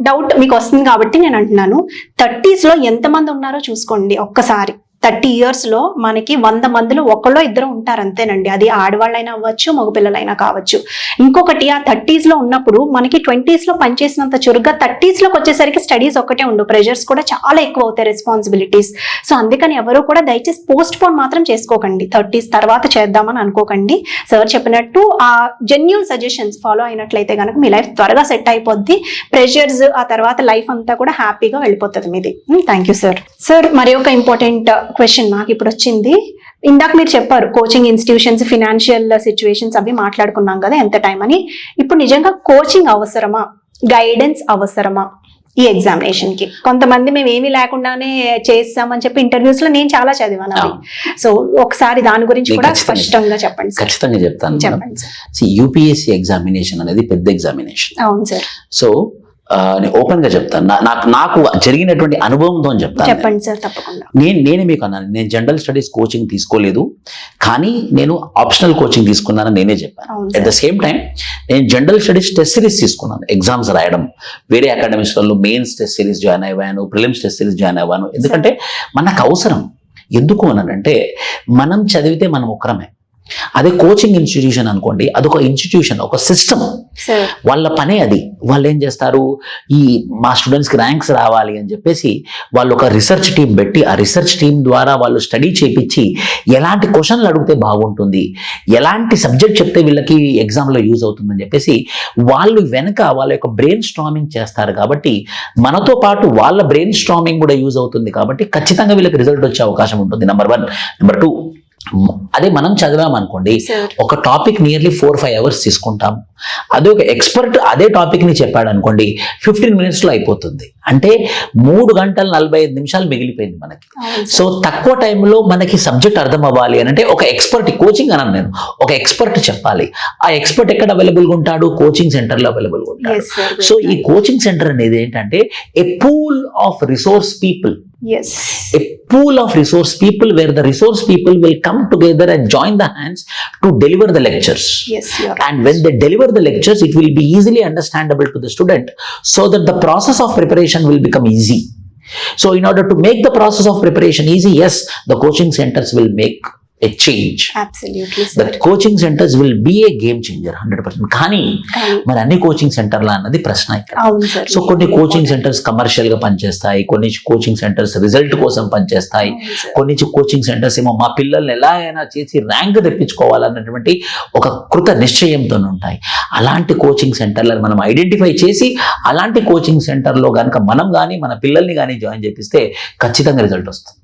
డౌట్ మీకు వస్తుంది కాబట్టి నేను అంటున్నాను, 30s లో ఎంతమంది ఉన్నారో చూసుకోండి ఒక్కసారి. 30 years లో మనకి 100 మందిలో ఒకళ్ళో ఇద్దరు ఉంటారు అంతేనండి. అది ఆడవాళ్ళైనా అవ్వచ్చు, మగపిల్లలైనా కావచ్చు. ఇంకొకటి ఆ 30s లో ఉన్నప్పుడు మనకి 20s లో పనిచేసినంత చురుగ్గా 30s లోకి వచ్చేసరికి స్టడీస్ ఒక్కటే ఉండు, ప్రెషర్స్ కూడా చాలా ఎక్కువ అవుతాయి, రెస్పాన్సిబిలిటీస్. సో అందుకని ఎవరు కూడా దయచేసి పోస్ట్ పోన్ మాత్రం చేసుకోకండి, 30s తర్వాత చేద్దామని అనుకోకండి. సార్ చెప్పినట్టు ఆ జెన్యూన్ సజెషన్స్ ఫాలో అయినట్లయితే కనుక మీ లైఫ్ త్వరగా సెట్ అయిపోద్ది. ప్రెషర్స్ ఆ తర్వాత లైఫ్ అంతా కూడా హ్యాపీగా వెళ్ళిపోతుంది మీది. Thank you sir. సార్ మరి ఒక ఇంపార్టెంట్ క్వశ్చన్ నాకు ఇప్పుడు వచ్చింది. ఇందాక మీరు చెప్పారు కోచింగ్ ఇన్స్టిట్యూషన్స్, ఫినాన్షియల్ సిచ్యువేషన్స్ అవి మాట్లాడుకున్నాం కదా ఎంత టైం అని. ఇప్పుడు నిజంగా కోచింగ్ అవసరమా, గైడెన్స్ అవసరమా ఈ ఎగ్జామినేషన్ కి? కొంతమంది మేము ఏమీ లేకుండానే చేస్తామని చెప్పి ఇంటర్వ్యూస్ లో నేను చాలా చదివాను. సో ఒకసారి దాని గురించి కూడా స్పష్టంగా చెప్పండి. ఖచ్చితంగా చెప్తాను. చెప్పండి సార్. యూపీఎస్సీ ఎగ్జామినేషన్ అనేది పెద్ద ఎగ్జామినేషన్. అవును సార్. సో నేను ఓపెన్ గా చెప్తాను, నాకు జరిగినటువంటి అనుభవంతో చెప్తాను. చెప్పండి సార్. తప్పకుండా. నేనే మీకు అన్నాను, నేను జనరల్ స్టడీస్ కోచింగ్ తీసుకోలేదు, కానీ నేను ఆప్షనల్ కోచింగ్ తీసుకున్నానని నేనే చెప్పాను. అట్ ద సేమ్ టైం నేను జనరల్ స్టడీస్ టెస్ట్ సిరీస్ తీసుకున్నాను, ఎగ్జామ్స్ రాయడం. వేరే అకాడమిక్స్ లో మెయిన్స్ టెస్ట్ సిరీస్ జాయిన్ అయ్యాను, ప్రిలిమ్స్ టెస్ట్ సిరీస్ జాయిన్ అయ్యాను. ఎందుకంటే మనకు అవసరం. ఎందుకు అనంటే మనం చదివితే మనం ఒక్కరమే. అదే కోచింగ్ ఇన్స్టిట్యూషన్ అనుకోండి, అదొక ఇన్స్టిట్యూషన్, ఒక సిస్టమ్. వాళ్ళ పనే అది. వాళ్ళు ఏం చేస్తారు, ఈ మా స్టూడెంట్స్కి ర్యాంక్స్ రావాలి అని చెప్పేసి వాళ్ళు ఒక రీసెర్చ్ టీం పెట్టి, ఆ రీసెర్చ్ టీం ద్వారా వాళ్ళు స్టడీ చేపించి ఎలాంటి క్వశ్చన్లు అడిగితే బాగుంటుంది, ఎలాంటి సబ్జెక్ట్ చెప్తే వీళ్ళకి ఎగ్జామ్లో యూజ్ అవుతుందని చెప్పేసి వాళ్ళు వెనక వాళ్ళ యొక్క బ్రెయిన్ స్ట్రామింగ్ చేస్తారు. కాబట్టి మనతో పాటు వాళ్ళ బ్రెయిన్ స్ట్రామింగ్ కూడా యూజ్ అవుతుంది. కాబట్టి ఖచ్చితంగా వీళ్ళకి రిజల్ట్ వచ్చే అవకాశం ఉంటుంది. నెంబర్ 1. నెంబర్ 2, అదే మనం చదివామనుకోండి, ఒక టాపిక్ నియర్లీ 4-5 hours తీసుకుంటాం. అదే ఒక ఎక్స్పర్ట్ అదే టాపిక్ ని చెప్పాడు అనుకోండి, 15 minutes లో అయిపోతుంది. అంటే 3 గంటల 45 నిమిషాలు మిగిలిపోయింది మనకి. సో తక్కువ టైంలో మనకి సబ్జెక్ట్ అర్థం అవ్వాలి అని అంటే ఒక ఎక్స్పర్ట్, కోచింగ్ అన్నాను నేను, ఒక ఎక్స్పర్ట్ చెప్పాలి. ఆ ఎక్స్పర్ట్ ఎక్కడ అవైలబుల్గా ఉంటాడు? కోచింగ్ సెంటర్లో అవైలబుల్గా ఉంటాడు. సో ఈ కోచింగ్ సెంటర్ అనేది ఏంటంటే a pool of resource people. Yes. A pool of resource people where the resource people will come together and join the hands to deliver the lectures. Yes, you're right. And when they deliver the lectures, it will be easily understandable to the student, so that the process of preparation will become easy. So in order to make the process of preparation easy, yes, the coaching centers will make a change. Absolutely, sir. The coaching centers will be a game changer 100%. కానీ మరి అన్ని coaching సెంటర్ల అన్నది ప్రశ్న ఇక్కడ. So కొన్ని coaching centres commercial గా పనిచేస్తాయి, కొన్ని కోచింగ్ సెంటర్స్ రిజల్ట్ కోసం పనిచేస్తాయి, కొన్ని కోచింగ్ సెంటర్స్ ఏమో మా పిల్లల్ని ఎలా అయినా చేసి ర్యాంక్ తెప్పించుకోవాలన్నటువంటి ఒక కృత నిశ్చయంతో ఉంటాయి. అలాంటి కోచింగ్ సెంటర్లను మనం ఐడెంటిఫై చేసి అలాంటి కోచింగ్ సెంటర్లో కనుక మనం కానీ మన పిల్లల్ని కానీ జాయిన్ చేపిస్తే ఖచ్చితంగా రిజల్ట్ వస్తుంది.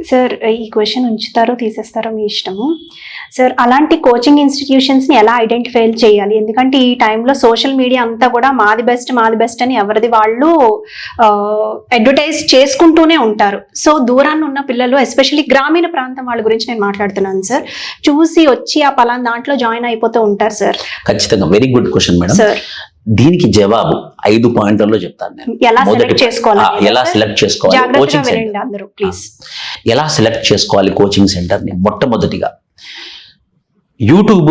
సార్ ఈ క్వశ్చన్ ఉంచుతారో తీసేస్తారో మీ ఇష్టము. సార్ అలాంటి కోచింగ్ ఇన్స్టిట్యూషన్స్ని ఎలా ఐడెంటిఫై చేయాలి? ఎందుకంటే ఈ టైంలో సోషల్ మీడియా అంతా కూడా మాది బెస్ట్ అని ఎవరిది వాళ్ళు అడ్వర్టైజ్ చేసుకుంటూనే ఉంటారు. సో దూరాన్ని ఉన్న పిల్లలు, ఎస్పెషల్లీ గ్రామీణ ప్రాంతం వాళ్ళ గురించి నేను మాట్లాడుతున్నాను సార్, చూసి వచ్చి ఆ పలానా దాంట్లో జాయిన్ అయిపోతూ ఉంటారు సార్. ఖచ్చితంగా very good question madam. Sir దీనికి జవాబు 5 పాయింట్లలో చెప్తాను నేను. ఎలా సెలెక్ట్ చేసుకోవాలి కోచింగ్ సెంటర్, ఎలా సెలెక్ట్ చేసుకోవాలి కోచింగ్ సెంటర్ ని? మొట్టమొదటిగా యూట్యూబ్,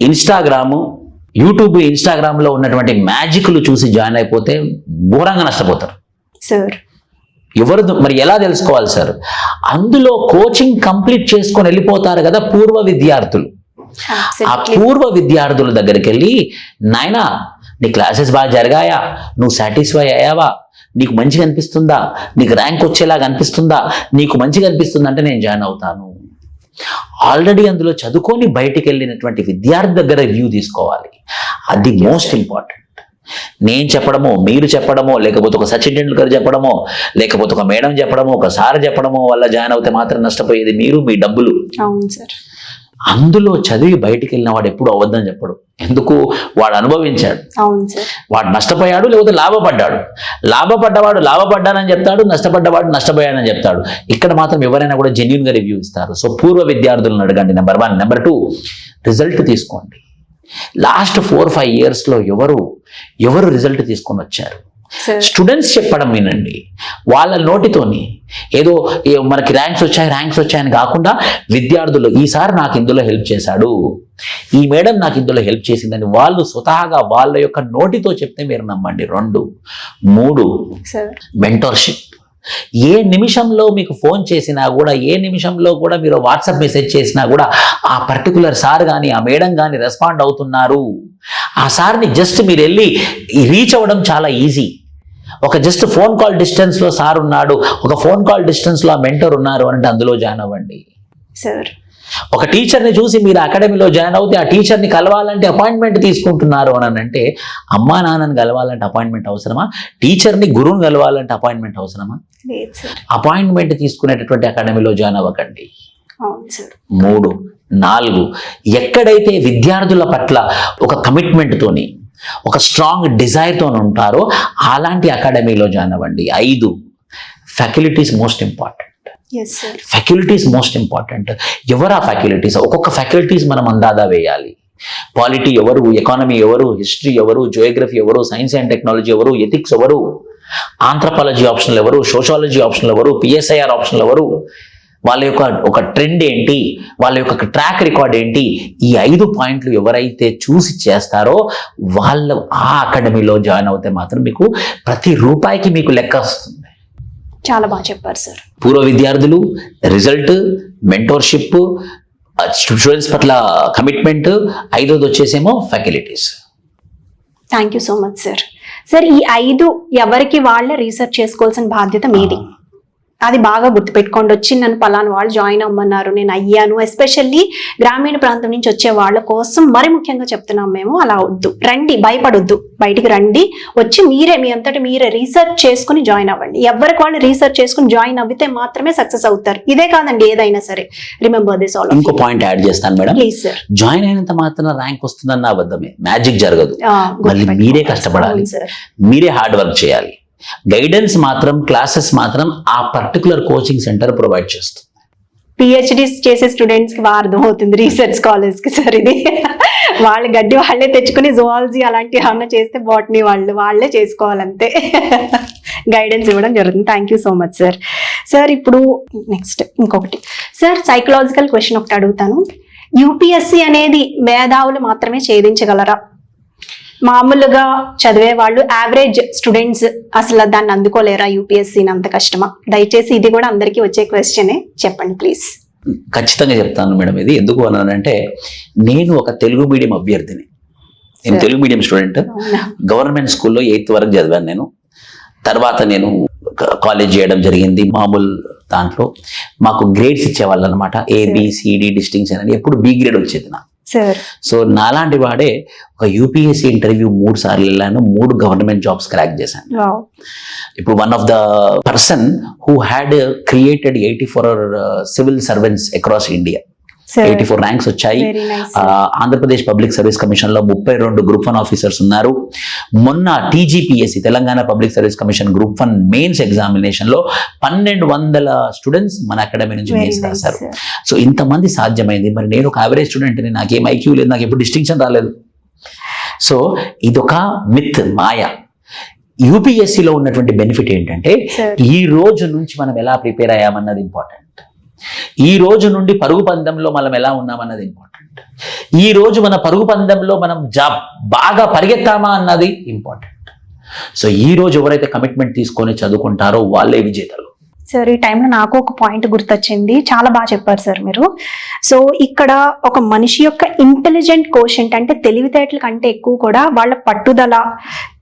ఇన్స్టాగ్రామ్ లో ఉన్నటువంటి మ్యాజిక్లు చూసి జాయిన్ అయిపోతే ఘోరంగా నష్టపోతారు సార్. ఎవరు మరి ఎలా తెలుసుకోవాలి సార్? అందులో కోచింగ్ కంప్లీట్ చేసుకొని వెళ్ళిపోతారు కదా పూర్వ విద్యార్థులు. ఆ పూర్వ విద్యార్థుల దగ్గరికి వెళ్ళి, నాయనా నీ క్లాసెస్ బాగా జరిగాయా, నువ్వు సాటిస్ఫై అయ్యావా, నీకు మంచిగా అనిపిస్తుందా, నీకు ర్యాంక్ వచ్చేలాగా అనిపిస్తుందా, నీకు మంచిగా అనిపిస్తుందా అంటే నేను జాయిన్ అవుతాను. ఆల్రెడీ అందులో చదువుకొని బయటికి వెళ్ళినటువంటి విద్యార్థి దగ్గర రివ్యూ తీసుకోవాలి. అది మోస్ట్ ఇంపార్టెంట్. నేను చెప్పడమో, మీరు చెప్పడమో, లేకపోతే ఒక సచిన్ టెండూల్కర్ చెప్పడమో, లేకపోతే ఒక మేడం చెప్పడమో, ఒక సార్ చెప్పడమో వల్ల జాయిన్ అవుతే మాత్రం నష్టపోయేది మీరు, మీ డబ్బులు. అవును సార్. అందులో చదివి బయటికి వెళ్ళిన వాడు ఎప్పుడు అవ్వద్దని చెప్పడు. ఎందుకు? వాడు అనుభవించాడు. అవును సార్. వాడు నష్టపోయాడు, లేకపోతే లాభపడ్డాడు. లాభపడ్డవాడు లాభపడ్డానని చెప్తాడు, నష్టపడ్డవాడు నష్టపోయాడని చెప్తాడు. ఇక్కడ మాత్రం ఎవరైనా కూడా జెన్యున్ గా రివ్యూ ఇస్తారు. సో పూర్వ విద్యార్థులను అడగండి, నెంబర్ 1. నెంబర్ 2, రిజల్ట్ తీసుకోండి. లాస్ట్ 4-5 years లో ఎవరు రిజల్ట్ తీసుకొని వచ్చారు? స్టూడెంట్స్ చెప్పడం వినండి. వాళ్ళ నోటితోని ఏదో మనకి ర్యాంక్స్ వచ్చాయని కాకుండా విద్యార్థులు ఈసారి నాకు ఇందులో హెల్ప్ చేశాడు, ఈ మేడం నాకు ఇందులో హెల్ప్ చేసిందని వాళ్ళు స్వతహాగా వాళ్ళ యొక్క నోటితో చెప్తే మీరు నమ్మండి. 2, 3 మెంటర్షిప్. ఏ నిమిషంలో మీకు ఫోన్ చేసినా కూడా, ఏ నిమిషంలో కూడా మీరు వాట్సాప్ మెసేజ్ చేసినా కూడా ఆ పర్టికులర్ సార్ కానీ ఆ మేడం కానీ రెస్పాండ్ అవుతున్నారు. ఆ సార్ని జస్ట్ మీరు వెళ్ళి రీచ్ అవ్వడం చాలా ఈజీ. ఒక జస్ట్ ఫోన్ కాల్ డిస్టెన్స్ లో సార్ ఉన్నాడు, ఒక ఫోన్ కాల్ డిస్టెన్స్ లో ఆ మెంటర్ ఉన్నారు అంటే అందులో జాయిన్ అవ్వండి సార్. ఒక టీచర్ని చూసి మీరు అకాడమీలో జాయిన్ అవుతే ఆ టీచర్ని కలవాలంటే అపాయింట్మెంట్ తీసుకుంటున్నారు అని అంటే, అమ్మా నాన్నని కలవాలంటే అపాయింట్మెంట్ అవసరమా? టీచర్ని, గురువుని కలవాలంటే అపాయింట్మెంట్ అవసరమా? అపాయింట్మెంట్ తీసుకునేటటువంటి అకాడమీలో జాయిన్ అవ్వకండి. 3, 4 ఎక్కడైతే విద్యార్థుల పట్ల ఒక కమిట్మెంట్ తోని, ఒక స్ట్రాంగ్ డిజైర్తో ఉంటారో అలాంటి అకాడమీలో జాయిన్ అవ్వండి. 5, faculties most important. Faculties most important. ఎవరు ఆ ఫ్యాకల్టీస్? ఒక్కొక్క ఫ్యాకల్టీస్ మనం అందాదా వేయాలి. పాలిటీ ఎవరు, ఎకానమీ ఎవరు, హిస్టరీ ఎవరు, జియోగ్రఫీ ఎవరు, సైన్స్ అండ్ టెక్నాలజీ ఎవరు, ఎథిక్స్ ఎవరు, ఆంథ్రపాలజీ ఆప్షన్లు ఎవరు, సోషాలజీ ఆప్షన్లు ఎవరు, పిఎస్ఐఆర్ ఆప్షన్లు ఎవరు, వాళ్ళ యొక్క ఒక ట్రెండ్ ఏంటి, వాళ్ళ యొక్క ట్రాక్ రికార్డ్ ఏంటి, ఈ 5 పాయింట్లు ఎవరైతే చూసి చేస్తారో వాళ్ళు ఆ అకాడమీలో జాయిన్ అవుతే మాత్రం మీకు ప్రతి రూపాయికి మీకు లెక్క వస్తుంది. చాలా బాగా చెప్పారు సార్. పూర్వ విద్యార్థులు, రిజల్ట్, మెంటోర్షిప్, స్టూడెంట్స్ పట్ల కమిట్మెంట్, 5వది వచ్చేసేమో faculties. Thank you so much sir. Sir, ఈ 5 ఎవరికి వాళ్ళే రీసెర్చ్ చేసుకోవాల్సిన బాధ్యత మీది. అది బాగా గుర్తుపెట్టుకోండి. వచ్చి నన్ను పలానా వాళ్ళు జాయిన్ అవ్వమన్నారు, నేను అయ్యాను. ఎస్పెషల్లీ గ్రామీణ ప్రాంతం నుంచి వచ్చే వాళ్ళ కోసం మరి ముఖ్యంగా చెప్తున్నాం మేము. అలా వద్దు, రండి, భయపడొద్దు, బయటికి రండి, వచ్చి మీరే మీ అంతటి మీరే రీసెర్చ్ చేసుకుని జాయిన్ అవ్వండి. ఎవరికి వాళ్ళు రీసెర్చ్ చేసుకుని జాయిన్ అవ్వితే మాత్రమే సక్సెస్ అవుతారు. ఇదే కాదండి, ఏదైనా సరే. Remember this all. ఇంకో పాయింట్ యాడ్ చేస్తాను మేడం. Please sir. జాయిన్ అయినంత మాత్రం ర్యాంక్ వస్తుందన్న అబద్ధమే. మ్యాజిక్ జరగదు. మళ్ళీ మీరే కష్టపడాలి, మీరే హార్డ్ వర్క్ చేయాలి. గైడెన్స్ మాత్రం, క్లాసెస్ మాత్రం ఆ పర్టికులర్ కోచింగ్ సెంటర్ ప్రొవైడ్ చేస్తుంది. పిహెచ్డి చేసే స్టూడెంట్స్ కి బాగా అర్థమవుతుంది రీసెర్చ్ స్కాలర్స్ కి సార్. ఇది వాళ్ళ గడ్డి వాళ్ళే తెచ్చుకుని జువాలజీ అలాంటి ఏమన్నా చేస్తే బాటనీ వాళ్ళే చేసుకోవాలంతే. గైడెన్స్ ఇవ్వడం జరుగుతుంది. Thank you so much sir. Sir, ఇప్పుడు నెక్స్ట్ ఇంకొకటి సార్, సైకలాజికల్ క్వశ్చన్ ఒకటి అడుగుతాను. యూపీఎస్సీ అనేది మేధావులు మాత్రమే ఛేదించగలరా? మామూలుగా చదివే వాళ్ళు, యావరేజ్ స్టూడెంట్స్ అసలు దాన్ని అందుకోలేరా? యూపీఎస్సీని అంత కష్టమా? దయచేసి ఇది కూడా అందరికీ వచ్చే క్వశ్చనే, చెప్పండి ప్లీజ్. ఖచ్చితంగా చెప్తాను మేడం. ఇది ఎందుకు అన్నానంటే, నేను ఒక తెలుగు మీడియం అభ్యర్థిని. నేను తెలుగు మీడియం స్టూడెంట్. గవర్నమెంట్ స్కూల్లో 8th వరకు చదివాను నేను. తర్వాత నేను కాలేజ్ చేయడం జరిగింది. మామూలు దాంట్లో మాకు గ్రేడ్స్ ఇచ్చేవాళ్ళు అనమాట. ABCD డిస్టింక్షన్ అని. ఎప్పుడు B గ్రేడ్ వచ్చేది నాకు. సో నాలాంటి వాడే ఒక యూపీఎస్సీ ఇంటర్వ్యూ 3 సార్లు వెళ్ళాను. 3 గవర్నమెంట్ జాబ్స్ క్రాక్ చేశాను. ఇప్పుడు one of the person who had created 84 civil servants across India. 84 ranks వచ్చాయి. ఆంధ్రప్రదేశ్ పబ్లిక్ సర్వీస్ కమిషన్ లో 32 గ్రూప్ 1 ఆఫీసర్స్ ఉన్నారు. మొన్న TGPSC Telangana public service commission group 1 mains examination లో 1200 స్టూడెంట్స్ మన అకాడమీ నుంచి మెయిన్స్ రాశారు. సో ఇంతమంది సాధ్యమైంది. మరి నేను ఒక యావరేజ్ స్టూడెంట్, నాకేం ఐక్యూ లేదు, నాకు ఎప్పుడు డిస్టింక్షన్ రాలేదు. సో ఇదొక మిత్, మాయ. యూపీఎస్సీలో ఉన్నటువంటి బెనిఫిట్ ఏంటంటే, ఈ రోజు నుంచి మనం ఎలా ప్రిపేర్ అయ్యామన్నది ఇంపార్టెంట్. ఈ రోజు నుండి పరుగు పందెంలో మనం ఎలా ఉన్నామన్నది ఇంపార్టెంట్. ఈ రోజు మన పరుగు పందెంలో మనం బాగా పరిగెత్తామా అన్నది ఇంపార్టెంట్. సో ఈ రోజు ఎవరైతే కమిట్మెంట్ తీసుకొని చదువుకుంటారో వాళ్ళే విజేతలు. సార్, ఈ టైంలో నాకు ఒక పాయింట్ గుర్తొచ్చింది. చాలా బాగా చెప్పారు సార్ మీరు. సో ఇక్కడ ఒక మనిషి యొక్క ఇంటెలిజెంట్ కోషెంట్ అంటే తెలివితేటల కంటే ఎక్కువ కూడా వాళ్ళ పట్టుదల,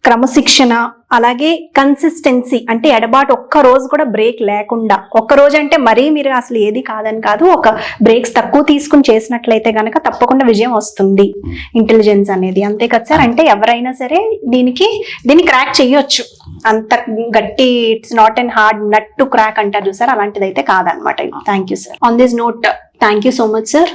క్రమశిక్షణ, అలాగే కన్సిస్టెన్సీ, అంటే ఎడబాటు ఒక్క రోజు కూడా బ్రేక్ లేకుండా, ఒక్క రోజు అంటే మరీ మీరు అసలు ఏది కాదని కాదు, ఒక బ్రేక్స్ తక్కువ తీసుకుని చేసినట్లయితే గనక తప్పకుండా విజయం వస్తుంది ఇంటెలిజెన్స్ అనేది. అంతే కదా సార్? అంటే ఎవరైనా సరే దీన్ని క్రాక్ చేయొచ్చు, అంత గట్టి, it's not and hard nut to crack అంటారు చూసారు, అలాంటిది అయితే కాదనమాట. Thank you sir. On this note thank you so much sir.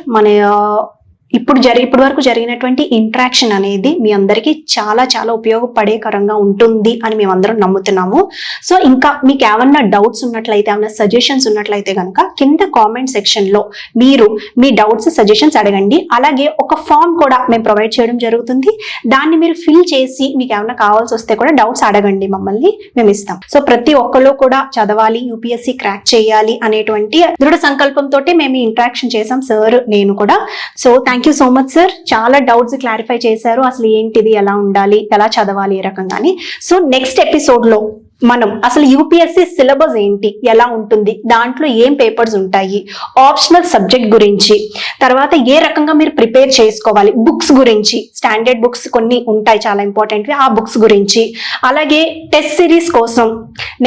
ఇప్పటి వరకు జరిగినటువంటి ఇంటరాక్షన్ అనేది మీ అందరికీ చాలా చాలా ఉపయోగపడేకరంగా ఉంటుంది అని మేమందరం నమ్ముతున్నాము. సో ఇంకా మీకు ఏమన్నా డౌట్స్ ఉన్నట్లయితే, ఏమైనా సజెషన్స్ ఉన్నట్లయితే కనుక కింద కామెంట్ సెక్షన్ లో మీరు మీ డౌట్స్, సజెషన్స్ అడగండి. అలాగే ఒక ఫామ్ కూడా మేము ప్రొవైడ్ చేయడం జరుగుతుంది, దాన్ని మీరు ఫిల్ చేసి మీకు ఏమైనా కావాల్సి వస్తే కూడా డౌట్స్ అడగండి, మమ్మల్ని మేము ఇస్తాం. సో ప్రతి ఒక్కళ్ళు కూడా చదవాలి, యూపీఎస్సీ క్రాక్ చేయాలి అనేటువంటి దృఢ సంకల్పంతో మేము ఇంటరాక్షన్ చేసాం సార్, నేను కూడా. So thank you so much sir. చాలా డౌట్స్ క్లారిఫై చేశారు, అసలు ఏంటిది, ఎలా ఉండాలి, ఎలా చదవాలి, ఏ రకంగాని. సో నెక్స్ట్ ఎపిసోడ్ లో మనం అసలు యూపీఎస్సీ సిలబస్ ఏంటి, ఎలా ఉంటుంది, దాంట్లో ఏం పేపర్స్ ఉంటాయి, ఆప్షనల్ సబ్జెక్ట్ గురించి, తర్వాత ఏ రకంగా మీరు ప్రిపేర్ చేసుకోవాలి, బుక్స్ గురించి, స్టాండర్డ్ బుక్స్ కొన్ని ఉంటాయి చాలా ఇంపార్టెంట్, ఆ బుక్స్ గురించి, అలాగే టెస్ట్ సిరీస్ కోసం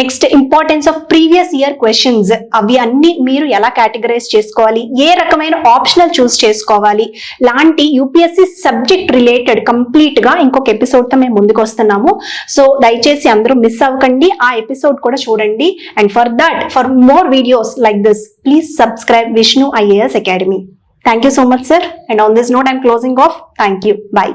next importance of previous year questions, అవి అన్ని మీరు ఎలా కేటగరైజ్ చేసుకోవాలి, ఏ రకమైన ఆప్షనల్ చూస్ చేసుకోవాలి, లాంటి యూపీఎస్సీ సబ్జెక్ట్ రిలేటెడ్ కంప్లీట్ గా ఇంకొక ఎపిసోడ్ తో మేము ముందుకు వస్తున్నాము. సో దయచేసి అందరూ మిస్ అవ్వకండి, ఆ ఎపిసోడ్ కూడా చూడండి. And for more videos like this please subscribe Vishnu IAS Academy. Thank you so much sir, and on this note I'm closing off. Thank you, bye.